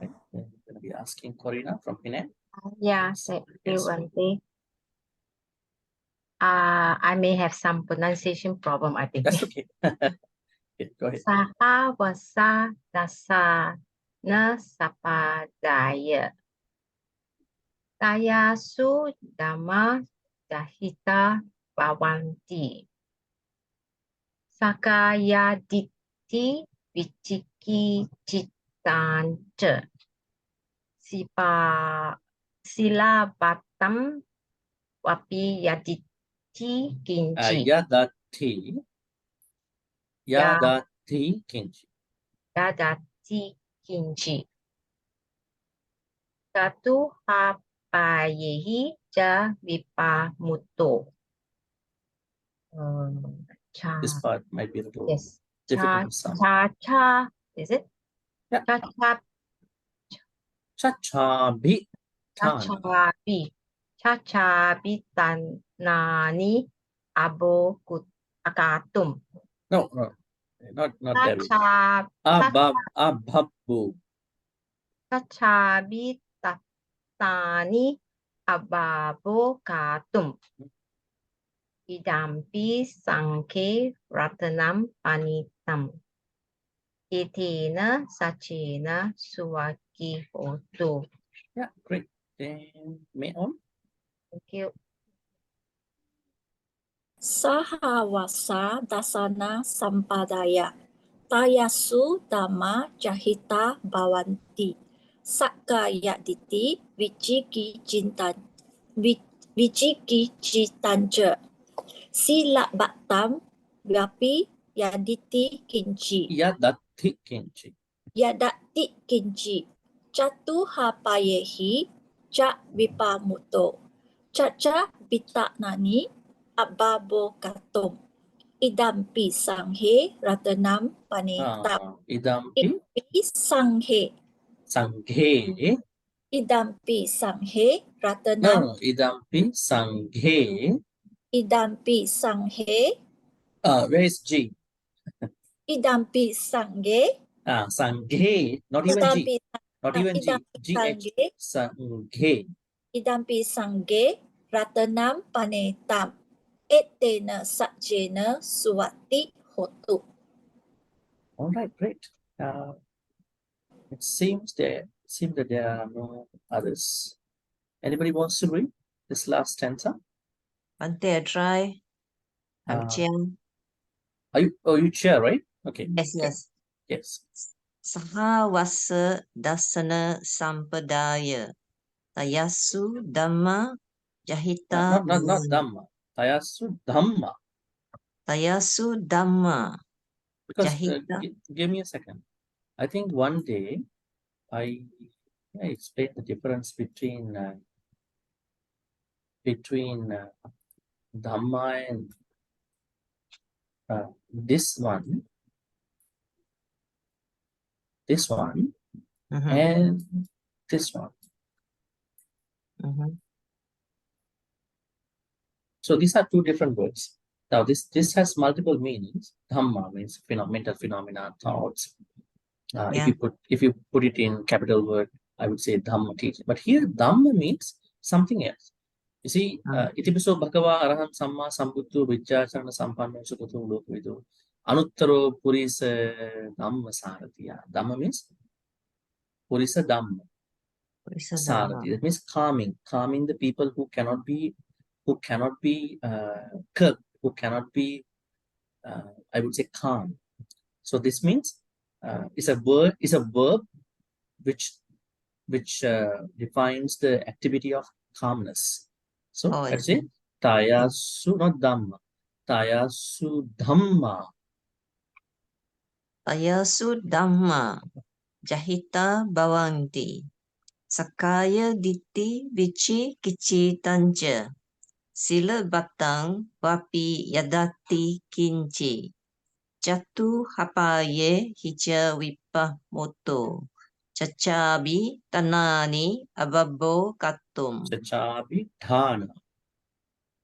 Right. We're going to be asking Corina from Penang. Yeah, thank you, Bhante. I may have some pronunciation problem, I think. That's okay. Okay, go ahead. Sahavasa dasana sapadaya tayasu dhamma jahita bhavanti sakaya ditti vichiki citanca sila batam wapi yaditi kinci Yadati kinchi. Yadati kinci. Satu hapayehi ja vipamuto. This part might be a little Yes. difficult to sound. Cha, is it? Yeah. Chachabi. Chachabi. Chachabi tanani abo akatum. No, not that. Abhabu. Chachabi tatani ababo katum. Idampi sangke ratanam panitam. Itena sachena suwaki hotu. Yeah, great. Then may on. Thank you. Sahavasa dasana sampadaya tayasu dhamma jahita bhavanti sakaya diti vichiki citanca sila batam yapi yaditi kinci yadati kinci catu hapayehi cak vipamuto caca bitaknani ababo-katum. Idampi sanghe ratanam panitam. Idampi Idampi sanghe. sanghe. Idampi sanghe No, ratanam. no, idampi sanghe. Idampi sanghe. Where is G? Idampi sanghe. Sanghe, not even G. Idampi Not even G. idampi GH. sanghe. Sanghe. Idampi sanghe ratanam panetam. Etena sajena suwati hotu. All right, great. It seems that there are no others. Anybody wants to read this last stanza? Bhante, I try. I'm Uh, Chiang. you chair, right? Okay. Yes, Okay. yes. Yes. Saha wasa dasana sampadaya. Tayasu dhamma jahita Not Dhamma. Tayasu Dhamma. Tayasu dhamma Because jahita. give me a second. I think one day I explained the difference between Dhamma and this one, and this one. So these are two different words. Now this has multiple meanings. Dhamma means mental phenomena, thoughts. If you put it in capital word, I would say Dhamma teaching. But here Dhamma means something else. You see, itipiso bhagava arahan samma sambuddho vidyacharana sampanno sugato lokavido anuttaro purisa dhamma saratiya. Dhamma means purisa dhamma. Sarati. That means calming the people who cannot be curbed, who cannot be I would say calm. So this means is a verb which defines the activity of calmness. So let's say tayasu, not dhamma, tayasu dhamma. Tayasu dhamma jahita bhavanti. Sakaya ditti vici kicitanja. Sila batang vapi yadati kinci. Jatu hapaye hija vipamoto. Cacabi tanani ababo katum. Cacabi dhana.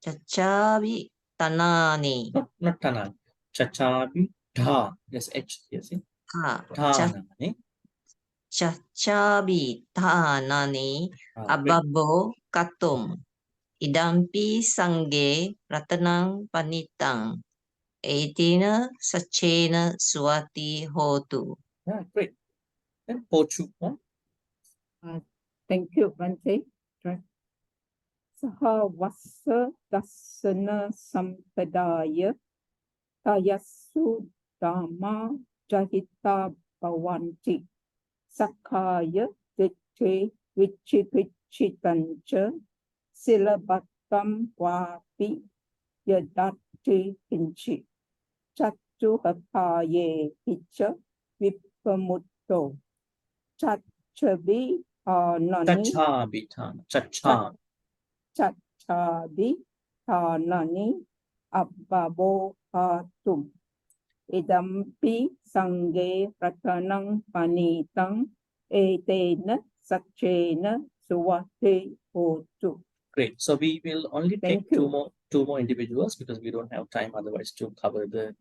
Cacabi tanani. Not tanani. Cacabi dha. Yes, H. Yes. Dhana. Cacabi tanani ababo katum. Idampi sangge ratanang panitang. Etina sachena suati hotu. Yeah, great. Then Pochu. Thank you, Bhante. Saha vasa dasana sampadaya tayasu dhamma jahita bhavanti. Sakaya ditte vichitancha silabatam vapi yadati kinchi. Chatuhapaye hicha vipamutto. Chachabi anani. Chachabi anani ababo hatum. Idampi sanghe ratanang panitang etena sachena suvate hotu. Great. So we will only take two more individuals because we don't have time otherwise to cover the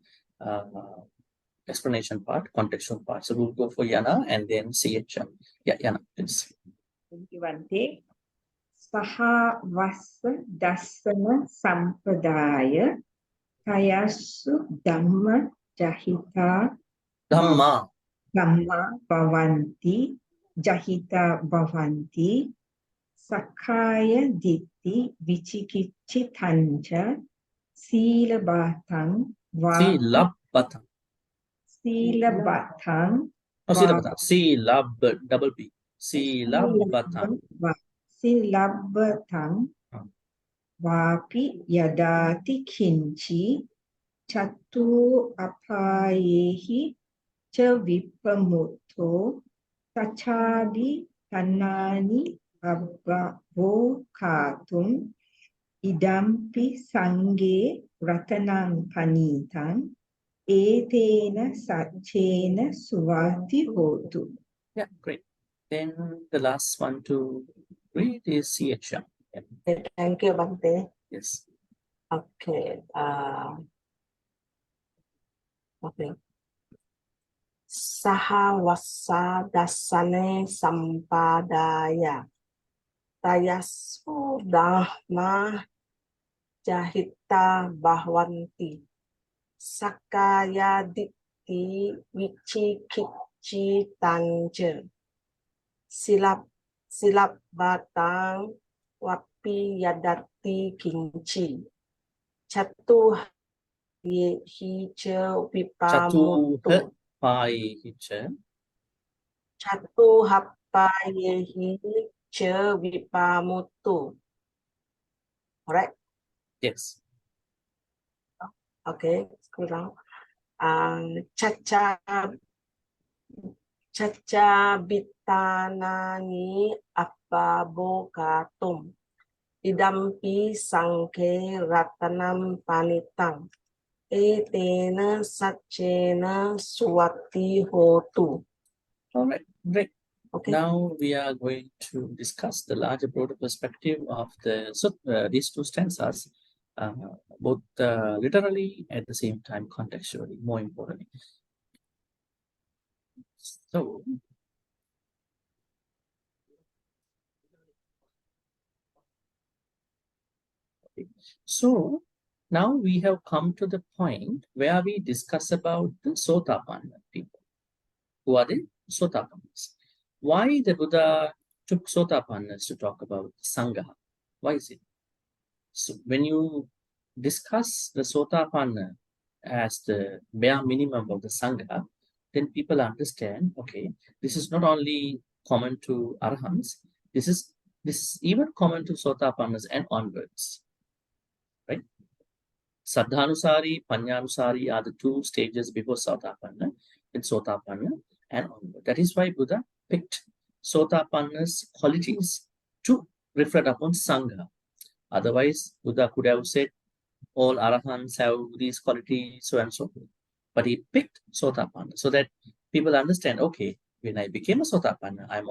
explanation part, contextual part. So we'll go for Yana and then CHM. Yeah, Yana, please. Thank you, Bhante. Saha vasa dasana sampadaya tayasu dhamma jahita Dhamma bhavanti jahita bhavanti sakaya ditti vichikichitancha silabatang Silabatang. Double B. Silabatang. Silabatang vapi yadati kinchi chatu apayehi cha vipamuto tachabi tanani abavokatum idampi sanghe ratanang panitang etena sachena suvati hotu. Yeah, great. Then the last one to read is CHM. Yeah. Okay, thank you, Bhante. Yes. Okay. Okay. Saha wasa dasane sampadaya tayasu dhamma jahita bahwanti sakaya ditti vichikichi tanja silap batang wapi yadati kinci chatu hicha vipamutu Pai hicha. Chatu hapayehi cha vipamutu. Alright? Yes. Okay, scroll down. Caca bitanani apabokatum. Idampi sangke ratanam panitang. Etena sachena suwati hotu. All right, great. Okay. Now we are going to discuss the larger, broader perspective of these two stanzas, both literally at the same time contextually, more importantly. So now we have come to the point where we discuss about the Sotapanna people. Who are the Sotapannas? Why the Buddha took Sotapannas to talk about Sangha? Why is it? So when you discuss the Sotapanna as the bare minimum of the Sangha, then people understand, okay, this is not only common to Arahants, this is even common to Sotapannas and onwards. Right? Saddhanusari, Panyanusari are the two stages before Sotapanna, and Sotapanna and onward. That is why Buddha picked Sotapanna's qualities to reflect upon Sangha. Otherwise, Buddha could have said all Arahants have these qualities, so and so forth. But he picked Sotapanna so that people understand, okay, when I became a Sotapanna, I'm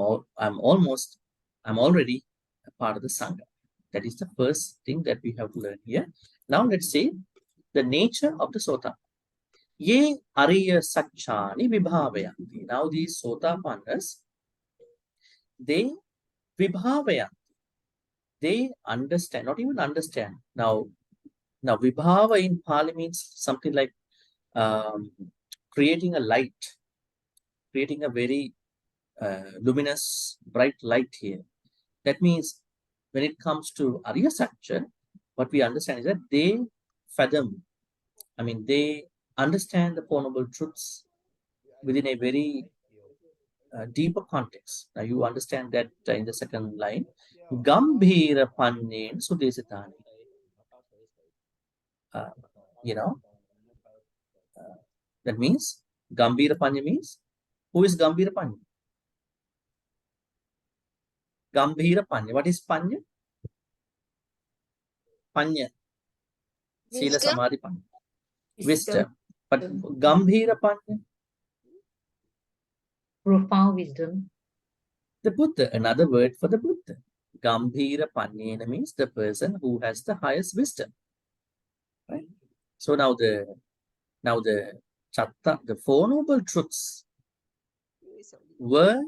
already a part of the Sangha. That is the first thing that we have to learn here. Now let's see the nature of the Sotapanna. Ye ariya sachani vibhavayanti. Now these Sotapannas, they vibhavayanti. They understand, not even understand. Now vibhava in Pali means something like creating a light, creating a very luminous, bright light here. That means when it comes to Arya Satya, what we understand is that they fathom, they understand the Four Noble Truths within a very deeper context. Now you understand that in the second line, Gambhira Panyen Sudesitani. That means Gambhira Panya means, who is Gambhira Panya? Gambhira Panya. What is Panya? Panya. Sila Samadhi Panya. Wisdom. But Gambhira Panya? Profound wisdom. The Buddha, another word for the Buddha. Gambhira Panyena means the person who has the highest wisdom. Right? So now the Chatta, the Four Noble Truths were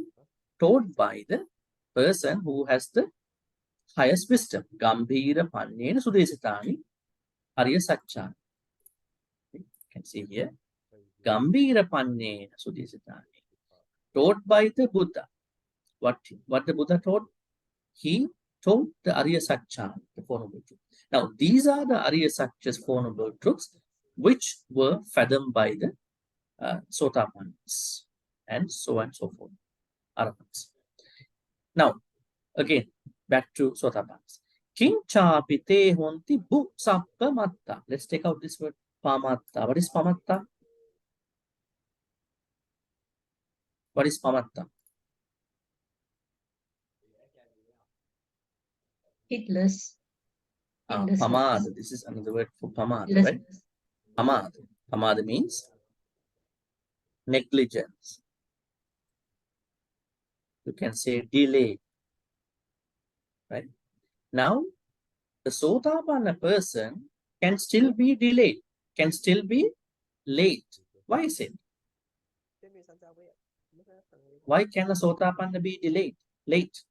taught by the person who has the highest wisdom. Gambhira Panyena Sudesitani Arya Satchani. You can see here. Gambhira Panyena Sudesitani. Taught by the Buddha. What the Buddha taught? He taught the Arya Satchani, the Four Noble Truths. Now, these are the Arya Satcha's Four Noble Truths, which were fathomed by the Sotapannas and so forth, Arahants. Now, again, back to Sotapannas. Kinchapite honti bu sappa matta. Let's take out this word, pamatta. What is pamatta? What is pamatta? Heedless. Pamad. This is another word for pamad, right? Pamad. Pamad means negligence. You can say delay, right? Now, the Sotapanna person can still be delayed, can still be late. Why is it? Why can a Sotapanna be delayed, late?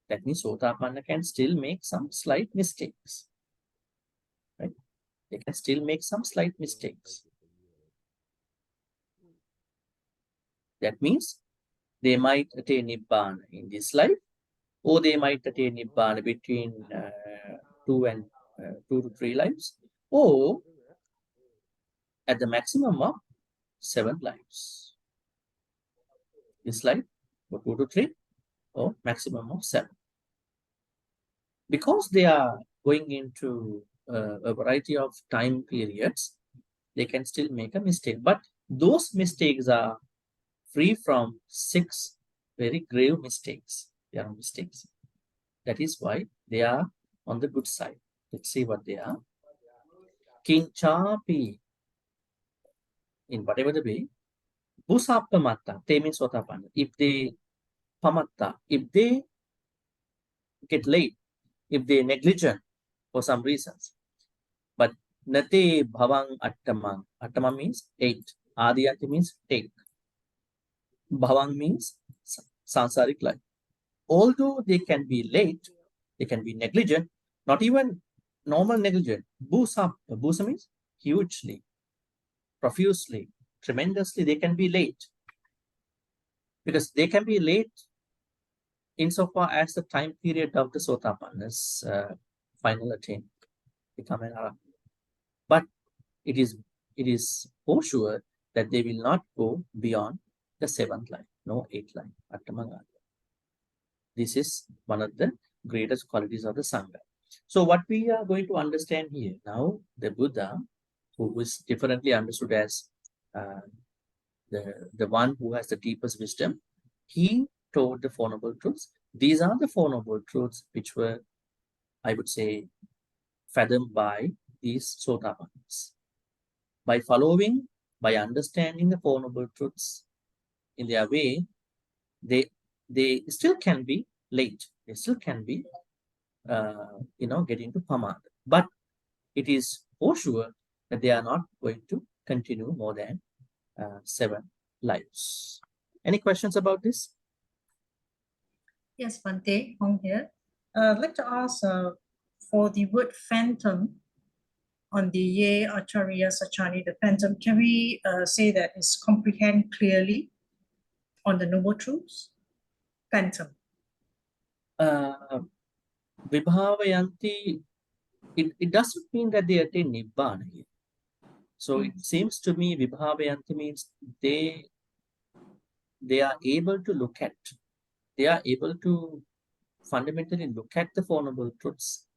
That means Sotapanna can still make some slight mistakes, right? They can still make some slight mistakes. That means they might attain Nibbana in this life, or they might attain Nibbana between 2 to 3 lives, or at the maximum of 7 lives. This life, or 2 to 3, or maximum of 7. Because they are going into a variety of time periods, they can still make a mistake. But those mistakes are free from 6 very grave mistakes. They are mistakes. That is why they are on the good side. Let's see what they are. Kinchapi, in whatever the way, Busapamatta, they mean Sotapanna. If they pamatta, if they get late, if they negligent for some reasons, but nate bhavang attamang. Attamang means 8. Adiyati means take. Bhavang means sansaric life. Although they can be late, they can be negligent, not even normal negligent. Busa means hugely, profusely, tremendously, they can be late. Because they can be late insofar as the time period of the Sotapanna's final attainment, become an Arahant. But it is for sure that they will not go beyond the 7th life, no 8th life. Attamanga. This is one of the greatest qualities of the Sangha. So what we are going to understand here now, the Buddha, who is differently understood as the one who has the deepest wisdom, he told the Four Noble Truths. These are the Four Noble Truths which were, I would say, fathomed by these Sotapannas. By following, by understanding the Four Noble Truths in their way, they still can be late. They still can be, get into pamad. But it is for sure that they are not going to continue more than 7 lives. Any questions about this? Yes, Bhante, Hong here. I'd like to ask for the word phantom on the Ye Acharya Sachani, the phantom, can we say that is comprehend clearly on the Noble Truths? Phantom. Vibhavayanti, it doesn't mean that they attain Nibbana here. So it seems to me Vibhavayanti means they are able to look at, they are able to fundamentally look at the Four Noble Truths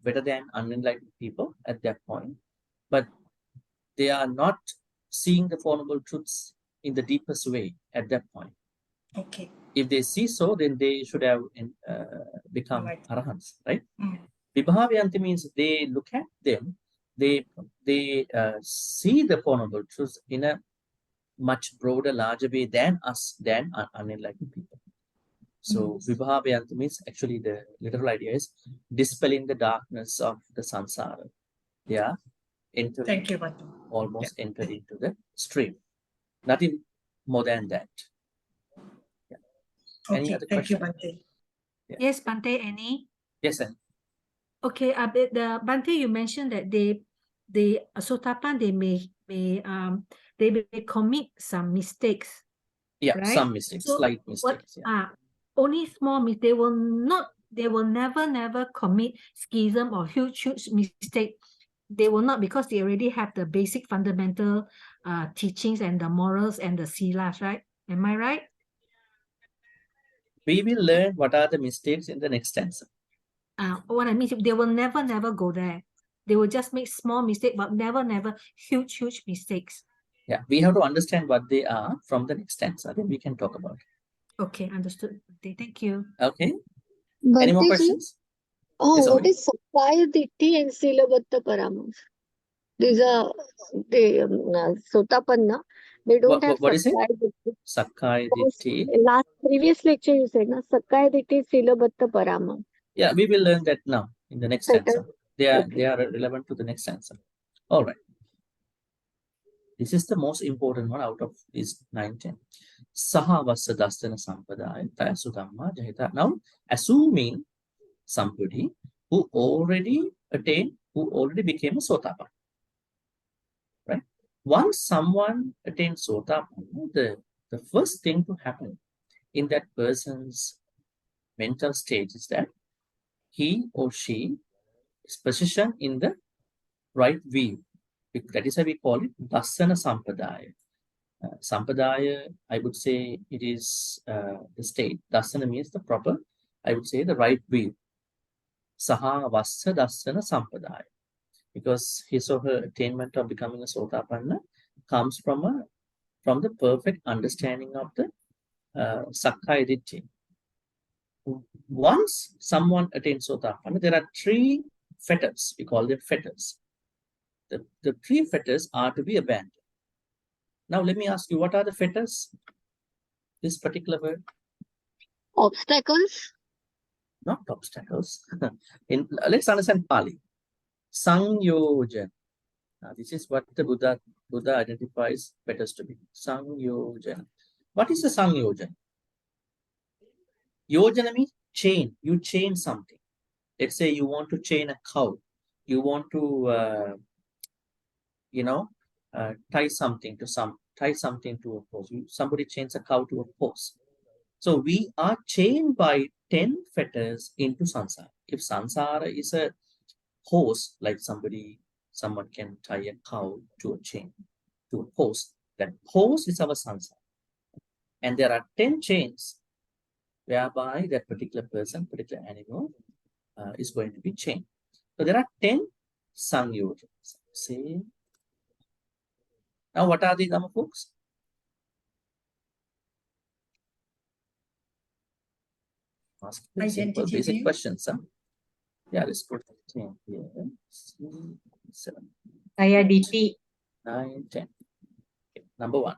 better than unenlightened people at that point. But they are not seeing the Four Noble Truths in the deepest way at that point. Okay. If they see so, then they should have become Arahants, right? Vibhavayanti means they look at them, they see the Four Noble Truths in a much broader, larger way than us, than unenlightened people. So Vibhavayanti means, actually the literal idea is dispelling the darkness of the samsara. They are entering, thank you, almost entered into the stream. Nothing more than that. Yeah. Any other thank question? you, Bhante. Yeah. Yes, Bhante, any? Yes, sir. Okay, the Bhante, you mentioned that they Sotapan, they may commit some mistakes. Yeah, right? some mistakes, So slight mistakes. Yeah. Only small mistakes. They will never commit schism or huge mistake. They will not, because they already have the basic fundamental teachings and the morals and the silas, right? Am I right? We will learn what are the mistakes in the next stanza. What I mean, they will never go there. They will just make small mistakes, but never huge mistakes. Yeah, we have to understand what they are from the next stanza, then we can talk about it. Okay, understood. Okay, thank you. Okay. Any more questions? Oh, Yes, what Ami? is Sakaya Ditti and Silabatta Paramas? These are the Sotapanna. They don't have What is it? Sakaya Ditti. Sakai Those- Ditti. Last previous lecture you said, na Sakaya Ditti, Silabatta Parama. Yeah, we will learn that now in the next Better. stanza. They are relevant to the next stanza. All right. This is the most important one out of these 19. Saha vassa dasana sampadaya tayasu dhamma jahita. Now, assuming somebody who already attained, who already became a sotapanna, right? Once someone attains sotapanna, the first thing to happen in that person's mental state is that he or she is positioned in the right view. That is why we call it dasana sampadaya. Sampadaya, I would say it is the state. Dasana means the proper, I would say the right view. Saha vassa dasana sampadaya. Because his or her attainment of becoming a sotapanna comes from the perfect understanding of the Sakkaya Ditthi. Once someone attains sotapanna, there are three fetters. We call them fetters. The three fetters are to be abandoned. Now, let me ask you, what are the fetters? This particular word? Obstacles? Not obstacles. Let's understand Pali. Sangyojan. This is what the Buddha identifies fetters to be. Sangyojan. What is the Sangyojan? Yojana means chain. You chain something. Let's say you want to chain a cow. You want to, tie something to a post. Somebody chains a cow to a post. So we are chained by 10 fetters into samsara. If samsara is a horse, like someone can tie a cow to a chain, to a post. That post is our samsara. And there are 10 chains whereby that particular person, particular animal is going to be chained. So there are 10 sangyojans. See. Now what are these, folks? Ask simple basic questions. Huh? Yeah, let's put 10 here. 7. Saya Diti. 9, 10. Okay. Number 1.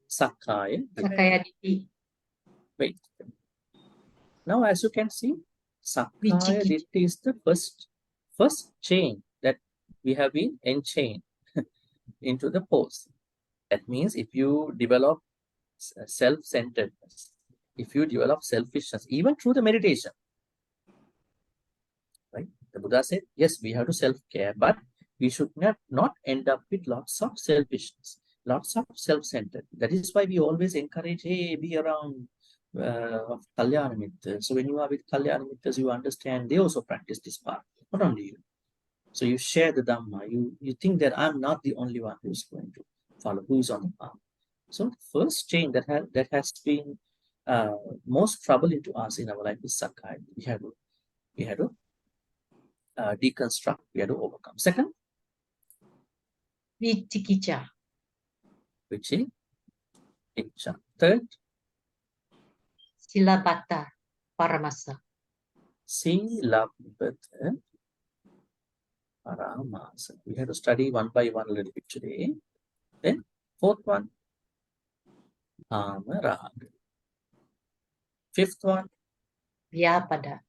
Sakkaya. Sakaya Diti. Wait. Now, as you can see, Sakkaya Ditti is the first chain that we have been enchained into the post. That means if you develop self-centeredness, if you develop selfishness, even through the meditation, right? The Buddha said, yes, we have to self-care, but we should not end up with lots of selfishness, lots of self-centered. That is why we always encourage, hey, be around Kalyana Mittas. So when you are with Kalyana Mittas, you understand they also practice this path, not only you. So you share the Dhamma. You think that I'm not the only one who's going to follow, who is on the path. So the first chain that has been most troubling to us in our life is Sakkaya. We have to deconstruct. We have to overcome. Second, Vichikicha. Vichikicha. Third, Silabbata Paramasa. Silabbata Paramasa. We have to study one by one a little bit today. Then fourth one, Amaraga. Fifth one, Vyapada.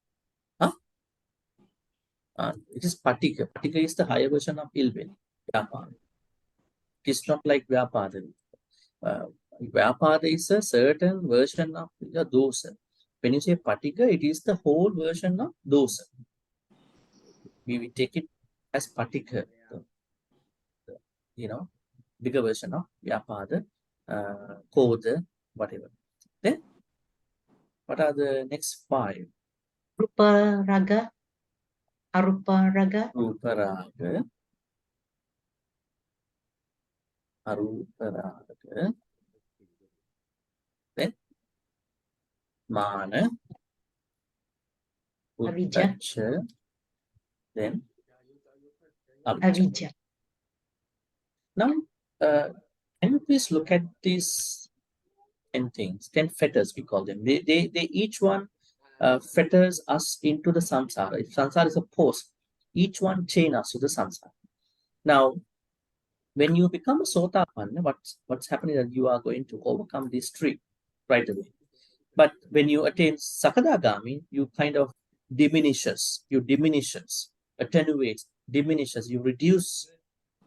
It is Patika. Patika is the higher version of ill will. Vyapada. It is not like Vyapada. Vyapada is a certain version of the dosa. When you say Patika, it is the whole version of dosa. We take it as Patika, bigger version of Vyapada, Koda, whatever. Then, what are the next 5? Rupa Raga. Arupa Raga. Rupa Raga. Arupa Raga. Then, Mana. Uddhacha. Then, Avijja. Now, can you please look at these 10 things, 10 fetters we call them. They each one fetters us into the samsara. If samsara is a post, each one chain us to the samsara. Now, when you become a sotapanna, what's happening is that you are going to overcome this tree right away. But when you attain sakadagami, you kind of diminishes, attenuates, diminishes, you reduce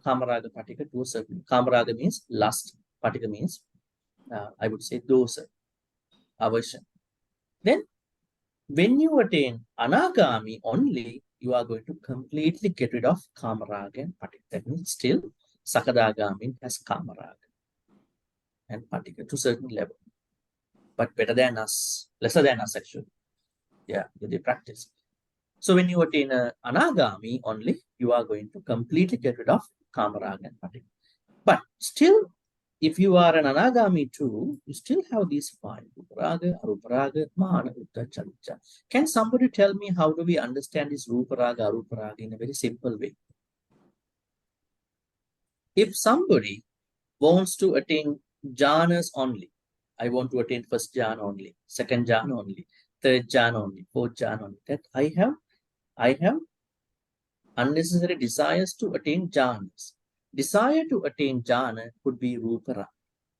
kamaraga patika to a certain. Kamaraga means lust, patika means, I would say, dosa, aversion. Then, when you attain anagami only, you are going to completely get rid of kamaraga and patika. That means still sakadagami has kamaraga and patika to a certain level, but better than us, lesser than us actually. Yeah, they practice. So when you attain anagami only, you are going to completely get rid of kamaraga and patika. But still, if you are an anagami too, you still have these five: ruparaga, aruparaga, mana, utta, chalicha. Can somebody tell me how do we understand this ruparaga, aruparaga in a very simple way? If somebody wants to attain jhanas only, I want to attain first jhana only, second jhana only, third jhana only, fourth jhana only. That I have unnecessary desires to attain jhanas. Desire to attain jhana could be ruparaga,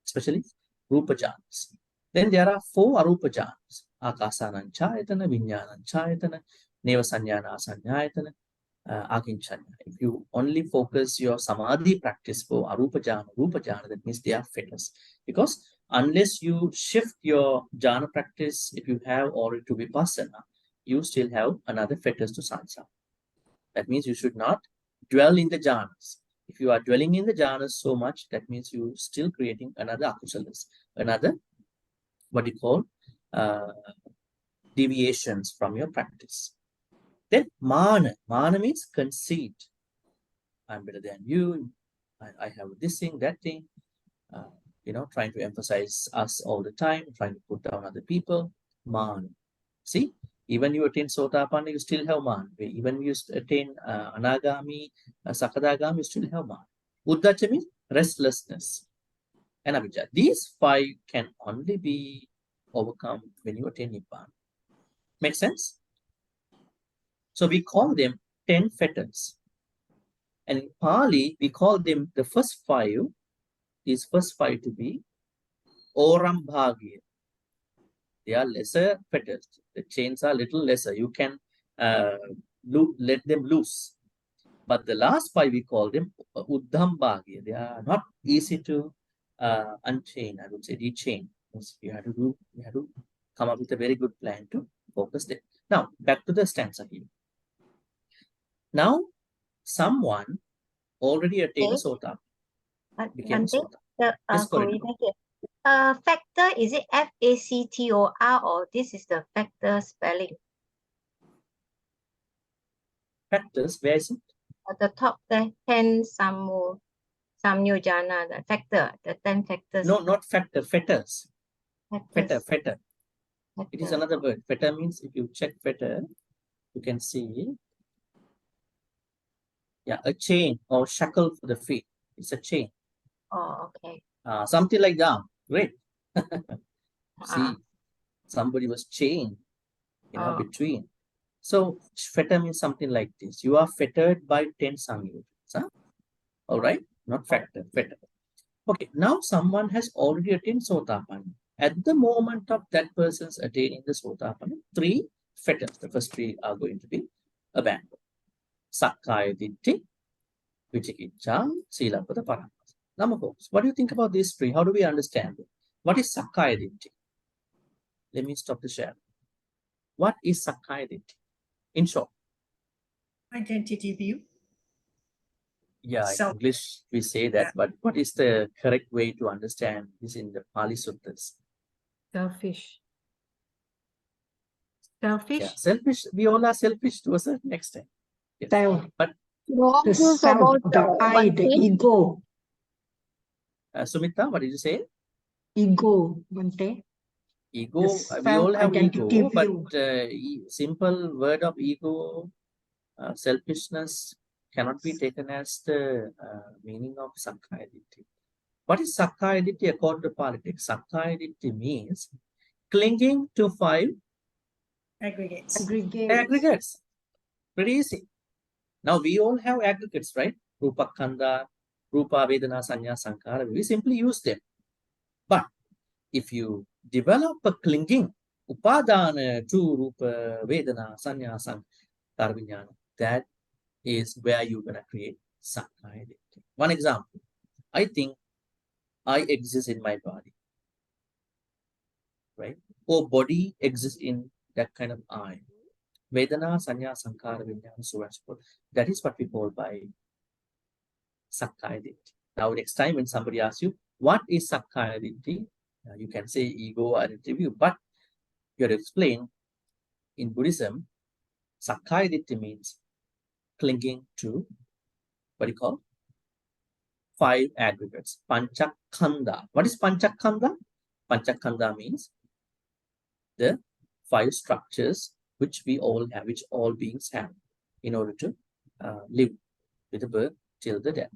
especially rupa jhanas. Then there are 4 arupa jhanas: akasanan chayatana, vinyanan chayatana, neva sanyana asanyayatana, akinchanya. If you only focus your samadhi practice for arupa jhana, rupa jhana, that means they are fetters. Because unless you shift your jhana practice, if you have already to vipassana, you still have another fetters to samsara. That means you should not dwell in the jhanas. If you are dwelling in the jhanas so much, that means you still creating another akusalas, another what you call deviations from your practice. Then mana. Mana means conceit. I'm better than you. I have this thing, that thing. Trying to emphasize us all the time, trying to put down other people. Man. See, even you attain sotapanna, you still have man. Even you attain anagami, sakadagami, you still have man. Uddacha means restlessness and avijja. These 5 can only be overcome when you attain nibbana. Make sense? So we call them 10 fetters. And in Pali, we call them the first 5, these first 5 to be orambhagya. They are lesser fetters. The chains are little lesser. You can let them loose. But the last 5, we call them uddhambhagya. They are not easy to unchain, I would say, dechain. You have to come up with a very good plan to focus there. Now, back to the stanza here. Now, someone already attained a sota, became a sota. Yes, factor, is it F-A-C-T-O-R or this is the factor spelling? Factors, where is it? At the top there, 10 samyojana, the factor, the 10 factors. No, not factor, fetters. Fetter. It is another word. Fetter means, if you check fetter, you can see, a chain or shackle for the feet. It's a chain. Oh, okay. Something like that. Great. See, somebody was chained, between. So, fetter means something like this. You are fettered by 10 samyojans. All right? Not factor, fetter. Okay, now someone has already attained sotapanna. At the moment of that person's attaining the sotapanna, 3 fetters, the first 3 are going to be abandoned. Sakkaya Ditti, Vichikicha, Silapada Paramasa. Now, folks, what do you think about these 3? How do we understand it? What is Sakkaya Ditti? Let me stop the share. What is Sakkaya Ditti? In short. Identity view. Yeah, in English we say that, but what is the correct way to understand this in the Pali Suttas? Selfish. Yeah, selfish. We all are selfish to a certain extent. Yes. But the self, the I, the ego. Sumita, what did you say? Ego, Bhante. Ego, we all have ego, but simple word of ego, selfishness cannot be taken as the meaning of Sakkaya Ditti. What is Sakkaya Ditti according to politics? Sakkaya Ditti means clinging to 5 Aggregates. Aggregates. Pretty easy. Now we all have aggregates, right? Rupa Kanda, Rupa Vedana Sanya Sankara. We simply use them. But if you develop a clinging upadana to Rupa Vedana Sanya Sankara Vijnana, that is where you're going to create Sankhya identity. One example, I think I exist in my body, right? Or body exists in that kind of I. Vedana, Sanya, Sankara, Vijnana, so and so forth. That is what we call by Sankhya identity. Now, next time when somebody asks you, what is Sankhya identity? You can say ego identity view, but you have to explain in Buddhism, Sankhya identity means clinging to what do you call 5 aggregates. Panchakhanda. What is Panchakhanda? Panchakhanda means the 5 structures which we all have, which all beings have, in order to live with the birth till the death.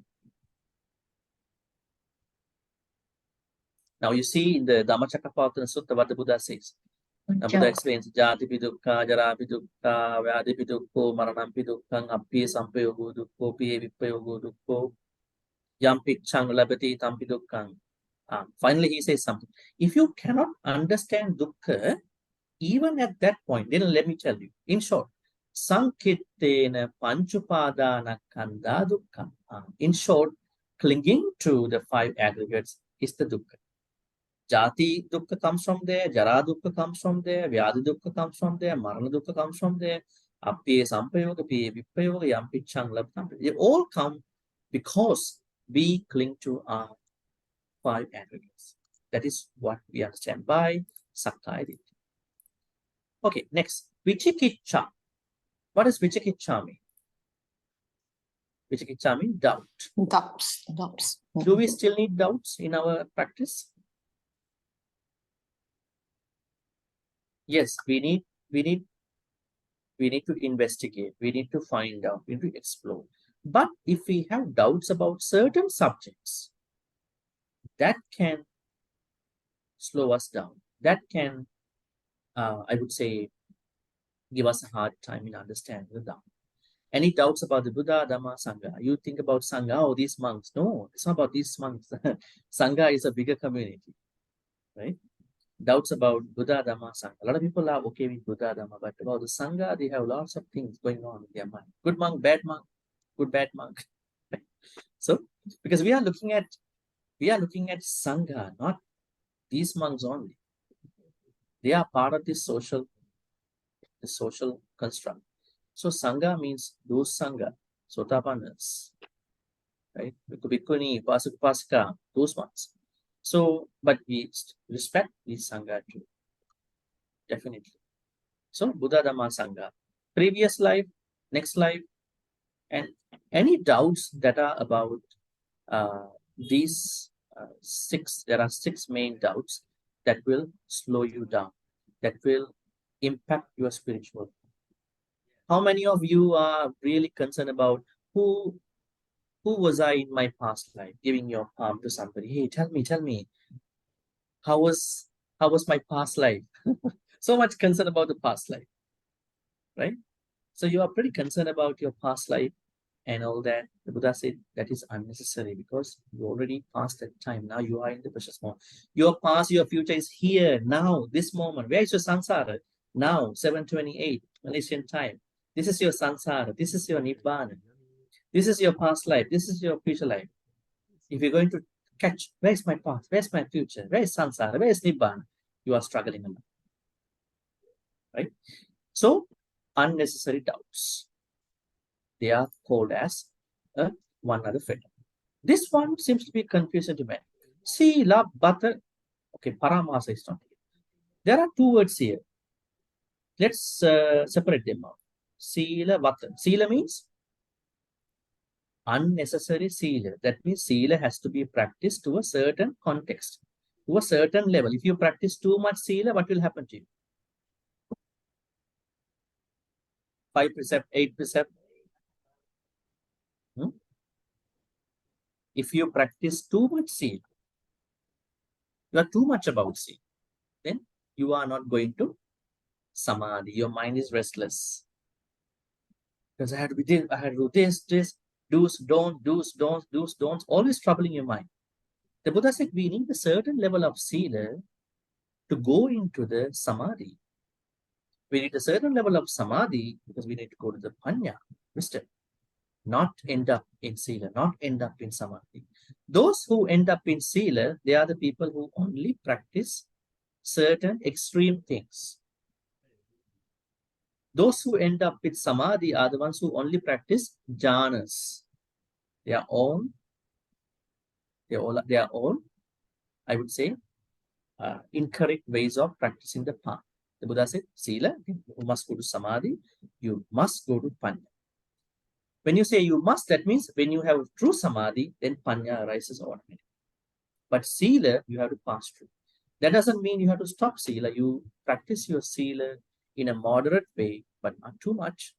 Now you see in the Dhammacakkappavattana Sutta what the Buddha says. The Buddha explains Jati Pidukkha, Jara Pidukkha, Vyadi Pidukko, Maranam Pidukkang, Appi Sampayogo Dukko, Piye Vipayogo Dukko, Yam Pichang Labati Tam Pidukkang. Finally, he says something. If you cannot understand dukkha, even at that point, then let me tell you, in short, Sankittena Panchupadana Kanda Dukkha. In short, clinging to the 5 aggregates is the dukkha. Jati dukkha comes from there, Jara dukkha comes from there, Vyadi dukkha comes from there, Marana dukkha comes from there, Appiye Sampayoga, Piye Vipayoga, Yam Pichang Labtam. They all come because we cling to our 5 aggregates. That is what we understand by Sankhya identity. Okay, next, Vichikiccha. What does Vichikiccha mean? Vichikiccha means doubt. Doubts. Do we still need doubts in our practice? Yes, we need to investigate, we need to find out, we need to explore. But if we have doubts about certain subjects, that can slow us down. That can, I would say, give us a hard time in understanding the Dhamma. Any doubts about the Buddha, Dhamma, Sangha? You think about Sangha, oh, these monks. No, it's not about these monks. Sangha is a bigger community, right? Doubts about Buddha, Dhamma, Sangha. A lot of people are okay with Buddha, Dhamma, but about the Sangha, they have lots of things going on in their mind. Good monk, bad monk, good, bad monk. So, because we are looking at Sangha, not these monks only. They are part of this social construct. So Sangha means those Sangha, Sotapannas, right? Bhikkhuni, Upasaka, Upasika, those ones. So, but we respect these Sangha too, definitely. So, Buddha, Dhamma, Sangha, previous life, next life, and any doubts that are about these 6, there are 6 main doubts that will slow you down, that will impact your spiritual. How many of you are really concerned about who was I in my past life? Giving your palm to somebody. Hey, tell me, how was my past life? So much concern about the past life, right? So you are pretty concerned about your past life and all that. The Buddha said that is unnecessary because you already passed that time. Now you are in the precious moment. Your past, your future is here, now, this moment. Where is your samsara? Now, 7:28 Malaysian time. This is your samsara. This is your nibbana. This is your past life. This is your future life. If you're going to catch, where's my past? Where's my future? Where is samsara? Where is nibbana? You are struggling a lot, right? So, unnecessary doubts. They are called as one other fetter. This one seems to be confusing to many. Sila, Bhata, okay, Paramasa is not here. There are 2 words here. Let's separate them out. Sila, Bhata. Sila means unnecessary sila. That means sila has to be practiced to a certain context, to a certain level. If you practice too much sila, what will happen to you? 5 precept, 8 precept. If you practice too much sila, you are too much about sila, then you are not going to samadhi. Your mind is restless. Because I had to be this, I had to do this, do's, don'ts, always troubling your mind. The Buddha said we need a certain level of sila to go into the samadhi. We need a certain level of samadhi because we need to go to the panya, wisdom, not end up in sila, not end up in samadhi. Those who end up in sila, they are the people who only practice certain extreme things. Those who end up with samadhi are the ones who only practice jhanas. They are all, I would say, incorrect ways of practicing the path. The Buddha said, sila, you must go to samadhi, you must go to panya. When you say you must, that means when you have true samadhi, then panya arises automatically. But sila, you have to pass through. That doesn't mean you have to stop sila. You practice your sila in a moderate way, but not too much,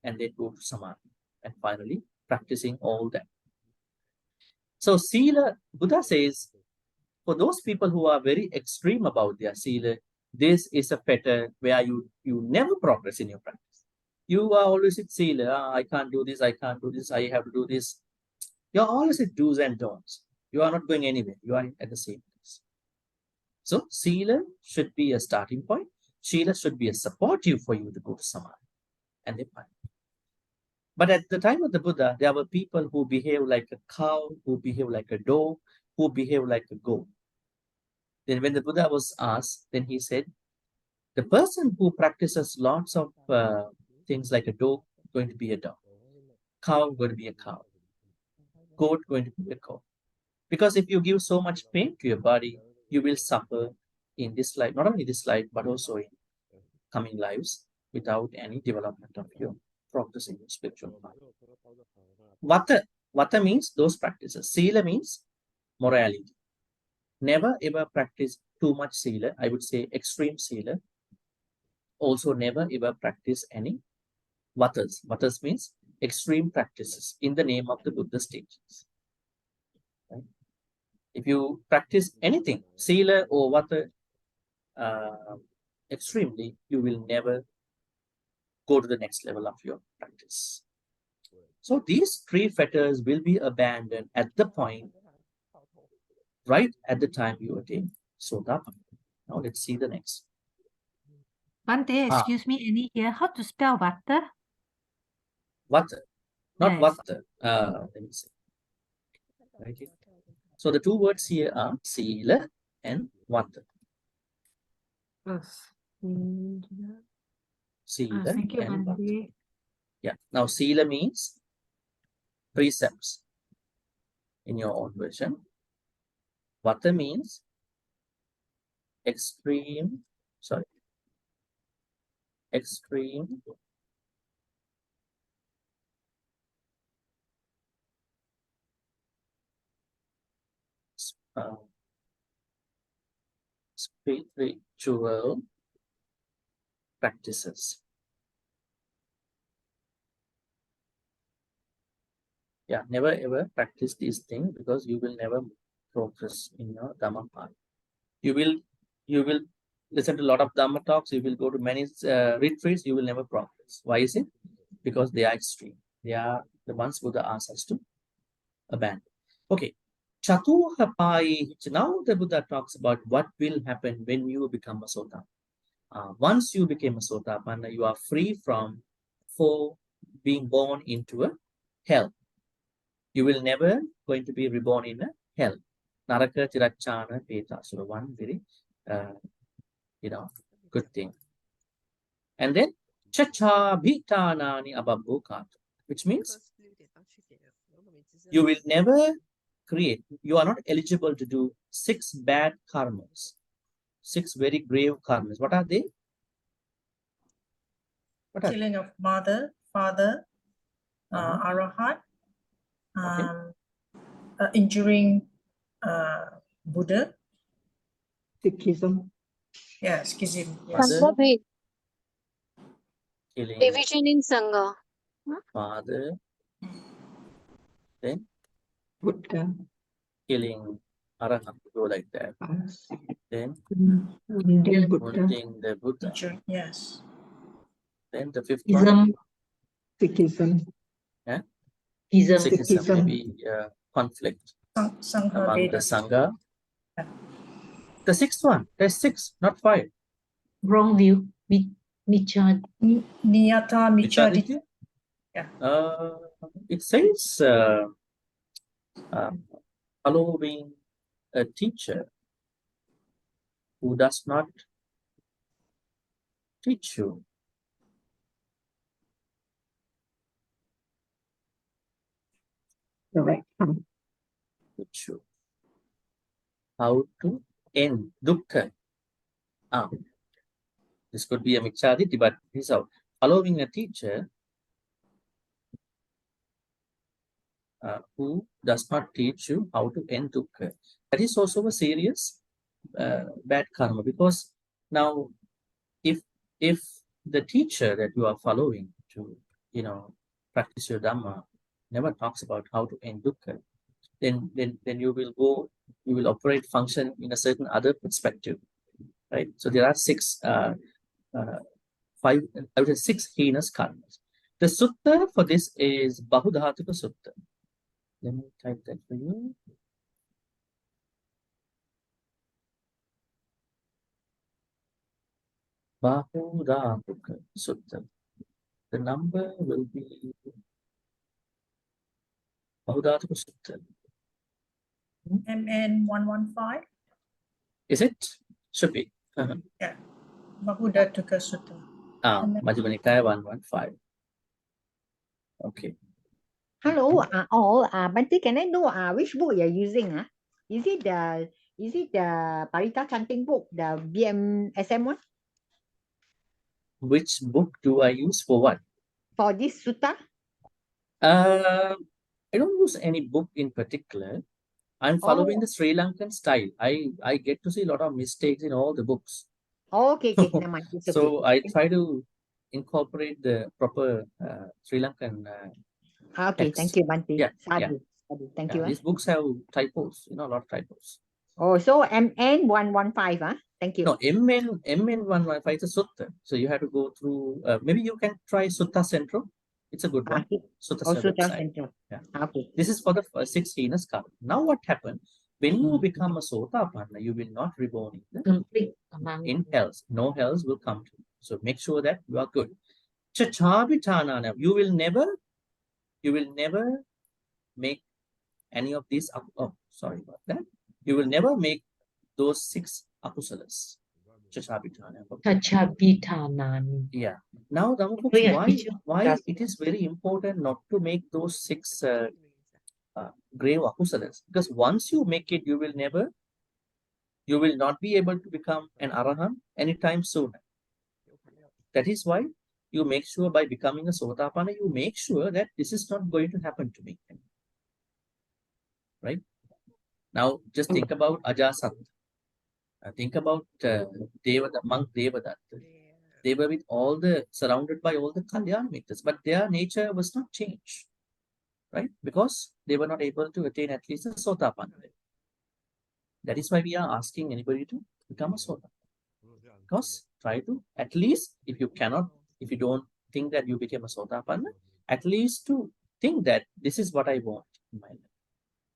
and then go to samadhi. And finally, practicing all that. So sila, Buddha says, for those people who are very extreme about their sila, this is a fetter where you never progress in your practice. You are always at sila, I can't do this, I can't do this, I have to do this. You're always at do's and don'ts. You are not going anywhere. You are at the same place. So sila should be a starting point. Sila should be a supportive for you to go to samadhi and then panya. But at the time of the Buddha, there were people who behave like a cow, who behave like a dog, who behave like a goat. Then when the Buddha was asked, then he said, the person who practices lots of things like a dog, going to be a dog. Cow, going to be a cow. Goat, going to be a goat. Because if you give so much pain to your body, you will suffer in this life, not only this life, but also in coming lives without any development of your progress in your spiritual path. Vata means those practices. Sila means morality. Never ever practice too much sila. I would say extreme sila. Also never ever practice any vatas. Vatas means extreme practices in the name of the Buddhist teachings. Right? If you practice anything, sila or vata, extremely, you will never go to the next level of your practice. So these three fetters will be abandoned at the point, right at the time you attain Sotapanna. Now let's see the next. Bhante, excuse me, any here? How to spell vata? Vata, not Yes. vata. Let me see. Right here. So the two words here are sila and vata. Sila Thank you, and vata. Bhante. Yeah. Now sila means precepts in your own version. Vata means extreme spiritual practices. Yeah, never ever practice these things because you will never progress in your Dhamma path. You will listen to a lot of Dhamma talks, you will go to many retreats, you will never progress. Why is it? Because they are extreme. They are the ones Buddha asks us to abandon. Okay. Chatuhapai. Now the Buddha talks about what will happen when you become a Sotapanna. Once you became a Sotapanna, you are free from being born into a hell. You will never going to be reborn in a hell. Naraka Tirachana Peta. So one very good thing. And then Chacha Bhitanani Ababukata, which means you will never create, you are not eligible to do 6 bad karmas, 6 very grave karmas. What are they? Killing of mother, father, arahat, injuring Buddha. Sikhism. Yeah, schism. Yes. Killing Division in Sangha. father, then Buddha. killing Arahant go like that. Then Indian Buddha. wanting the Buddha. Teacher, yes. Then the fifth one. Sikhism. Yeah? Ism. Sikhism, maybe conflict Sangha among the Veda. Sangha. The sixth one, there's 6, not 5. Wrong view. Micha. Niyata Michaditya? Michaditya. Yeah. It says following a teacher who does not teach you. Correct. Teach you how to end dukkha. This could be a michaditya, but this is how following a teacher who does not teach you how to end dukkha. That is also a serious bad karma, because now if the teacher that you are following to practice your dhamma never talks about how to end dukkha, then you will operate, function in a certain other perspective, right? So there are 6 6 heinous karmas. The sutta for this is Bahudhatuka Sutta. Let me type that for you. Bahudhatuka Sutta. The number will be Bahudhatuka Sutta. MN 115. Is it? Should be. Yeah. Bahudhatuka Sutta. Majjhima Nikaya 115. Okay. Hello, all. Bhante, can I know which book you're using? Is it the Parita chanting book, the BMSM one? Which book do I use for what? For this sutta? I don't use any book in particular. I'm following the Sri Lankan style. I get to see a lot of mistakes in all the books. Okay. Never mind. It's So okay. I try to incorporate the proper Sri Lankan Okay, text. thank you, Bhante. Yeah. Sadhu. Thank you. These books have typos, a lot of typos. Oh, so MN 115, Thank you. No, MN 115 is a sutta. So you have to go through, maybe you can try Sutta Central. It's a good one. Sutta Central. Yeah. Okay. This is for the 6 heinous karma. Now what happened? When you become a Sotapanna, you will not reborn in hells. No hells will come to you. So make sure that you are good. Chachabhitanana, you will never make any of these. Sorry about that. You will never make those 6 akusalas. Chachabhitanani. Yeah. Now, why it is very important not to make those 6 grave akusalas? Because once you make it, you will not be able to become an arahant anytime soon. That is why you make sure by becoming a Sotapanna, you make sure that this is not going to happen to me. Now, just think about Ajasat. Think about monk Devadatta. They were surrounded by all the Kalyana Mitras, but their nature was not changed, right? Because they were not able to attain at least a Sotapanna. That is why we are asking anybody to become a Sotapanna. Because try to, at least, if you don't think that you became a Sotapanna, at least to think that this is what I want in my life.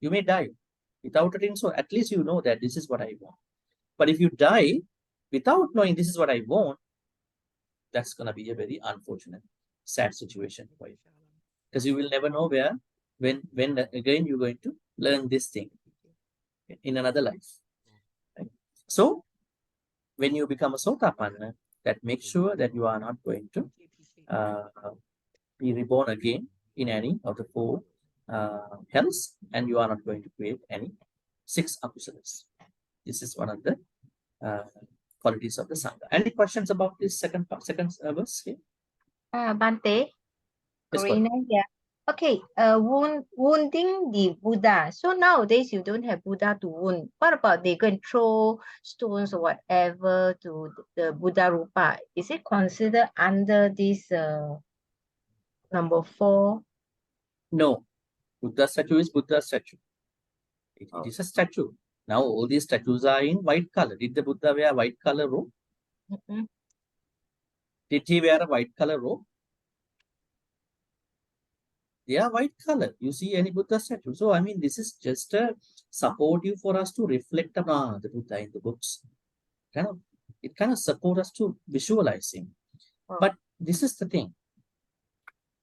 You may die without it, so at least you know that this is what I want. But if you die without knowing this is what I want, that's going to be a very unfortunate, sad situation for you. Because you will never know when again you're going to learn this thing in another life. Right? So, when you become a Sotapanna, that makes sure that you are not going to be reborn again in any of the 4 hells, and you are not going to create any 6 akusalas. This is one of the qualities of the Sangha. Any questions about this second verse here? Bhante, Yes, Karina here. Okay, wounding the Buddha. So nowadays you don't have Buddha to wound. What about they go and throw stones or whatever to the Buddha Rupa? Is it considered under this number 4? No. Buddha statue is Buddha statue. It is a statue. Now all these statues are in white color. Did the Buddha wear white color robe? Did he wear a white color robe? They are white color. You see any Buddha statue. So I mean, this is just a supportive for us to reflect on the Buddha in the books. It kind of supports us to visualize him. But this is the thing.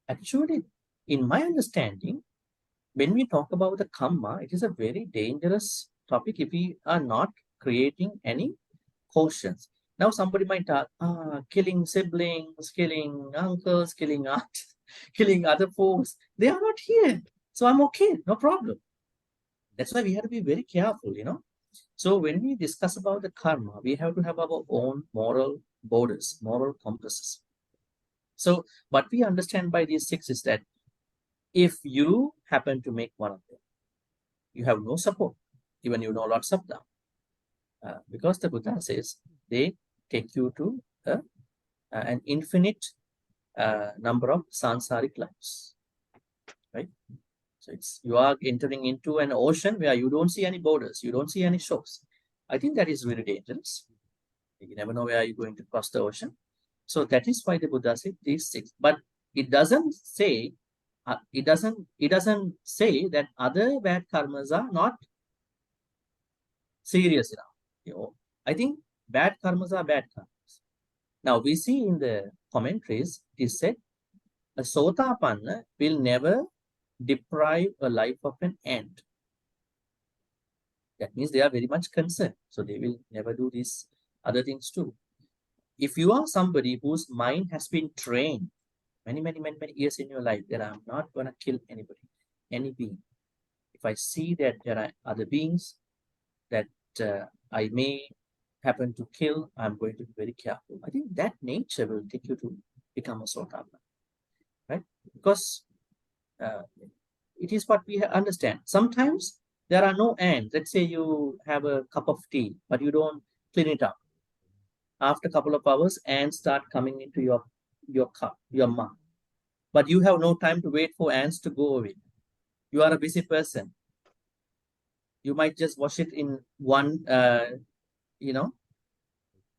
Actually, in my understanding, when we talk about the karma, it is a very dangerous topic if we are not creating any cautions. Now somebody might ask, killing siblings, killing uncles, killing aunts, killing other folks, they are not here. So I'm okay, no problem. That's why we have to be very careful, you know. So when we discuss about the karma, we have to have our own moral borders, moral compasses. So what we understand by these 6 is that if you happen to make one of them, you have no support, even you know lots of them. Because the Buddha says they take you to an infinite number of sansaric lives, right? So you are entering into an ocean where you don't see any borders, you don't see any shores. I think that is very dangerous. You never know where you're going to cross the ocean. So that is why the Buddha said these 6. But it doesn't say it doesn't say that other bad karmas are not serious enough. You know, I think bad karmas are bad karmas. Now we see in the commentaries, it is said a Sotapanna will never deprive a life of an ant. That means they are very much concerned. So they will never do these other things too. If you are somebody whose mind has been trained many years in your life that I'm not going to kill anybody, any being. If I see that there are other beings that I may happen to kill, I'm going to be very careful. I think that nature will take you to become a Sotapanna, right? Because it is what we understand. Sometimes there are no ants. Let's say you have a cup of tea, but you don't clean it up. After a couple of hours, ants start coming into your cup, your mug. But you have no time to wait for ants to go away. You are a busy person. You might just wash it in one,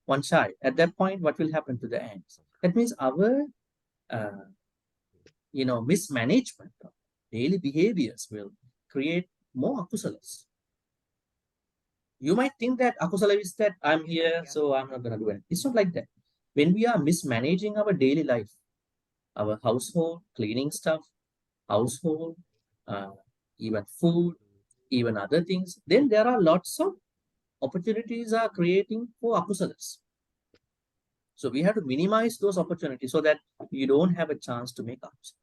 one shy. At that point, what will happen to the ants? That means our, mismanagement of daily behaviors will create more akusalas. You might think that akusala is that I'm here, so I'm not going to do anything. It's not like that. When we are mismanaging our daily life, our household, cleaning stuff, household, even food, even other things, then there are lots of opportunities are creating for akusalas. So we have to minimize those opportunities so that you don't have a chance to make akusalas.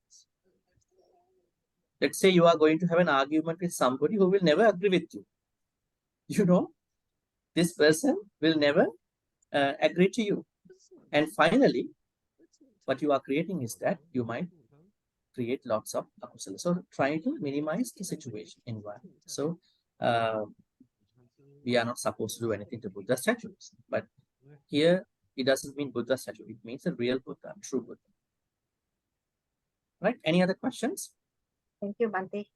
Let's say you are going to have an argument with somebody who will never agree with you. You know, this person will never agree to you. And finally, what you are creating is that you might create lots of akusalas. So try to minimize the situation environment. So we are not supposed to do anything to Buddha statues. But here, it doesn't mean Buddha statue. It means a real Buddha, true Buddha. Right? Any other questions? Thank you, Bhante.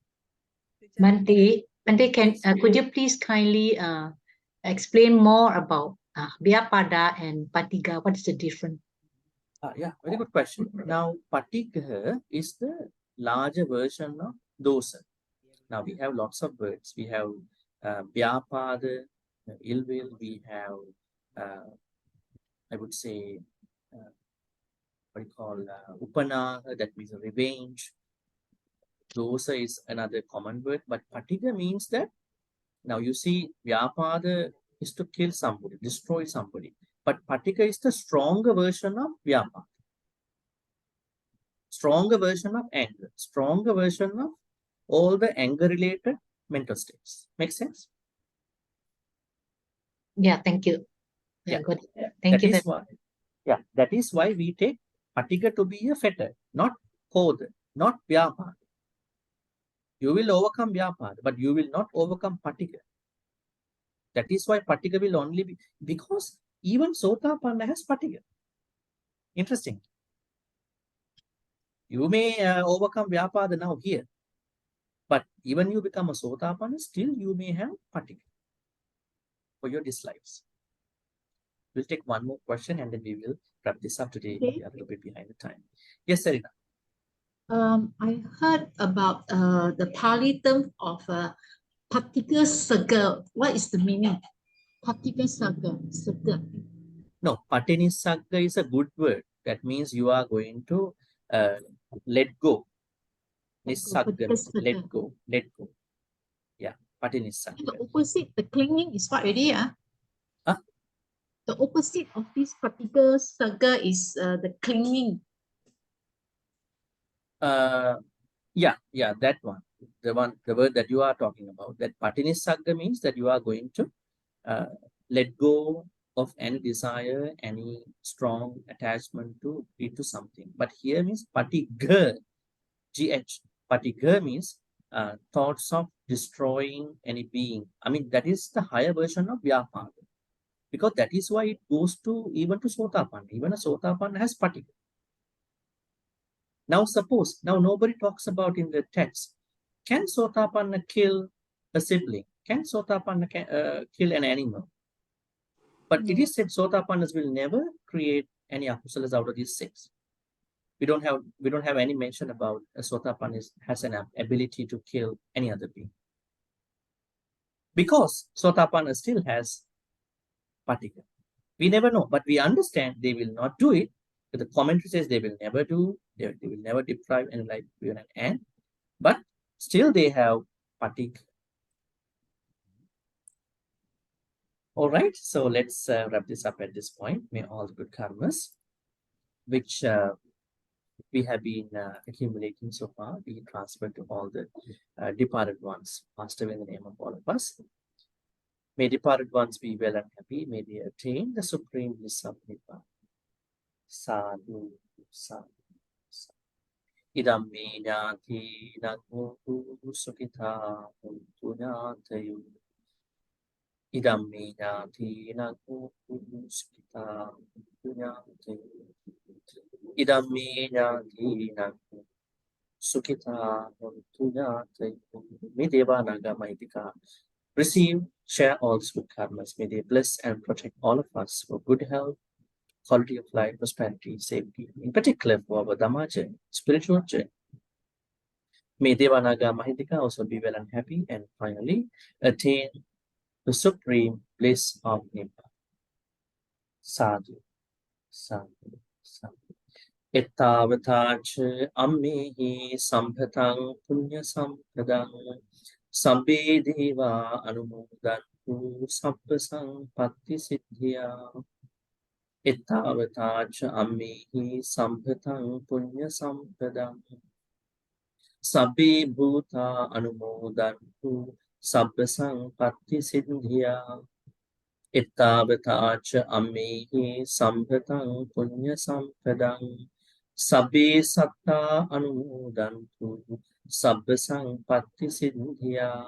Bhante, could you please kindly explain more about Vyapada and Patiga? What is the difference? Yeah, very good question. Now, Patiga is the larger version of dosa. Now, we have lots of words. We have Vyapada, ill will. We have, I would say, what you call Upanaga, that means revenge. Dosa is another common word, but Patiga means that, now you see, Vyapada is to kill somebody, destroy somebody. But Patiga is the stronger version of Vyapada. Stronger version of anger. Stronger version of all the anger-related mental states. Make sense? Yeah, thank you. Yeah. Good. Thank you. That is why we take Patiga to be a fetter, not Koda, not Vyapada. You will overcome Vyapada, but you will not overcome Patiga. That is why Patiga will only be, because even Sotapanna has Patiga. Interesting. You may overcome Vyapada now here, but even you become a Sotapanna, still you may have Patiga. for your dislikes. We'll take one more question and then we will wrap this up today. Okay. We are a little bit behind the time. Yes, Serena. I heard about the Pali term of particle circle. What is the meaning? Particle circle. No, patinisagga is a good word. That means you are going to let go. Nisagga, let go, let go. Yeah, patinisagga. The opposite, the clinging is what already? Huh? The opposite of this particle circle is the clinging. Yeah, that one. The word that you are talking about. That patinisagga means that you are going to let go of any desire, any strong attachment to something. But here means patigha, GH. Patigha means thoughts of destroying any being. I mean, that is the higher version of vyapada. Because that is why it goes to even to Sotapanna. Even a Sotapanna has patigha. Now suppose, now nobody talks about in the text, can Sotapanna kill a sibling? Can Sotapanna kill an animal? But it is said Sotapannas will never create any akusalas out of these 6. We don't have any mention about a Sotapanna has an ability to kill any other being. Because Sotapanna still has patigha. We never know, but we understand they will not do it. But the commentary says they will never do, they will never deprive any life beyond an end. But still they have patigha. All right, so let's wrap this up at this point. May all the good karmas, which we have been accumulating so far, be transferred to all the departed ones, passed away in the name of all of us. May departed ones be well and happy. May they attain the supreme bliss of Nibbana. Sadhu, sadhu, sadhu. Idam me jnati nakutu sukhita huntu jnatayu. Idam me jnati nakutu sukhita huntu jnatayu. Idam me jnati nakutu sukhita huntu jnatayu. May Deva Naga Maitika receive, share all good karmas. May they bless and protect all of us for good health, quality of life, prosperity, safety, in particular for our Dhamma journey, spiritual journey. May Devanaga Mahitika also be well and happy, and finally attain the supreme bliss of Nibbana. Sadhu, sadhu, sadhu. Ettavatacha ammehi sampatang punya sampadang sabbe deva anumodantu sabba sampatti siddhya. Ettavatacha ammehi sampatang punya sampadang sabbe bhuta anumodantu sabba sampatti siddhya. Ettavatacha ammehi sampatang punya sampadang sabbe satta anumodantu sabba sampatti siddhya.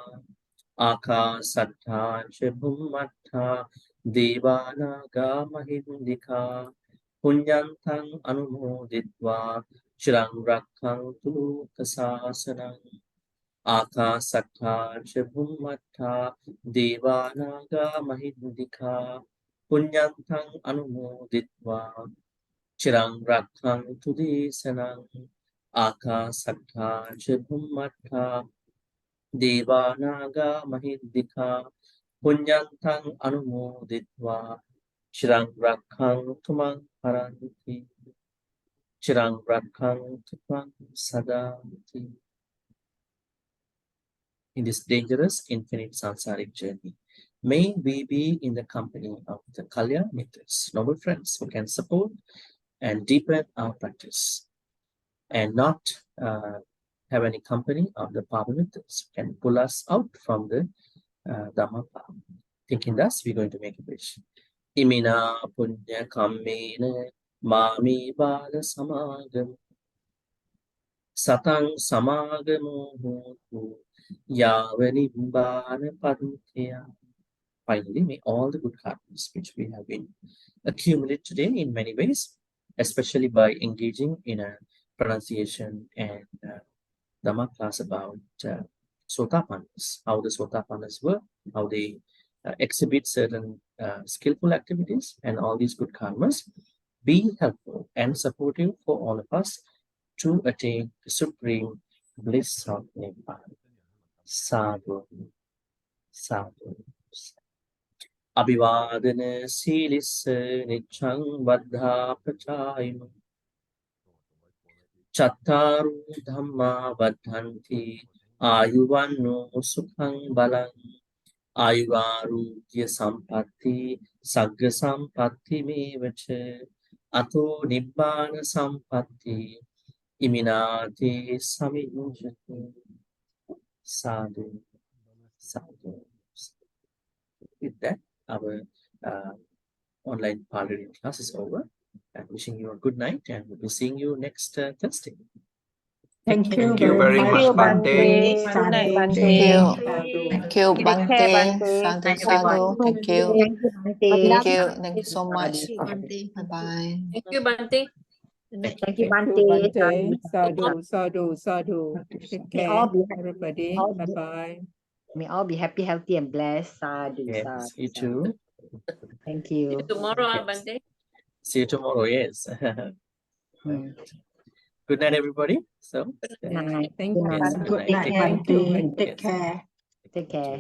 Akasatta ca bhummatta devanaga mahindika punyantang anumoditva chirang rakkantu kasasanang. Akasatta ca bhummatta devanaga mahindika punyantang anumoditva chirang rakkantu desanang. Akasatta ca bhummatta Devanaga Mahindika Punyantang Anumoditva Chirang Rakhang Tumang Paranti Chirang Rakhang Tumang Sadanti. In this dangerous infinite sansaric journey, may we be in the company of the Kalya Mitras, noble friends who can support and deepen our practice, and not have any company of the Pavanitas can pull us out from the Dhamma path. Thinking thus, we're going to make a wish. Imina punya kammena mami bala samagam satang samagamo hotu yavani bana padutya. Finally, may all the good karmas which we have been accumulated today in many ways, especially by engaging in a pronunciation and Dhamma class about Sotapannas, how the Sotapannas work, how they exhibit certain skillful activities, and all these good karmas be helpful and supportive for all of us to attain the supreme bliss of Nibbana. Sadhu, sadhu. Abhivadana silissa nichang vaddha pachayam Chattaru dhamma vaddhanti ayuvanno sukhang balang Ayuvarudhya sampatti sagga sampatti mevacha ato nibbana sampatti iminati samijjati. Sadhu, sadhu. With that, our online Pali reading class is over. I'm wishing you a good night, and we'll be seeing you next Thursday. Thank you Thank you very much, Bhante. Good night, Thank Bhante. you. Thank you, Take care, Bhante. Bhante. Sadhu, Everyone. sadhu. Thank you. Thank you, Bhante. Thank you. Thank you so much. Bhante. Bye-bye. Thank you, Bhante. Thank you, Thank you, Bhante. Bhante. Sadhu. Sadhu, sadhu, sadhu. Take May all care, be everybody. all Bye be- bye. may all be happy, healthy, and blessed. Sadhu, Yes, sadhu, you sadhu. too. Thank See you you. tomorrow, Yes. Bhante. See you tomorrow. Yes. Hmm. Good night, everybody. So, Good night. Thank Good you. night. Good night, Thank you, Bhante. Bhante. Take care. Take care.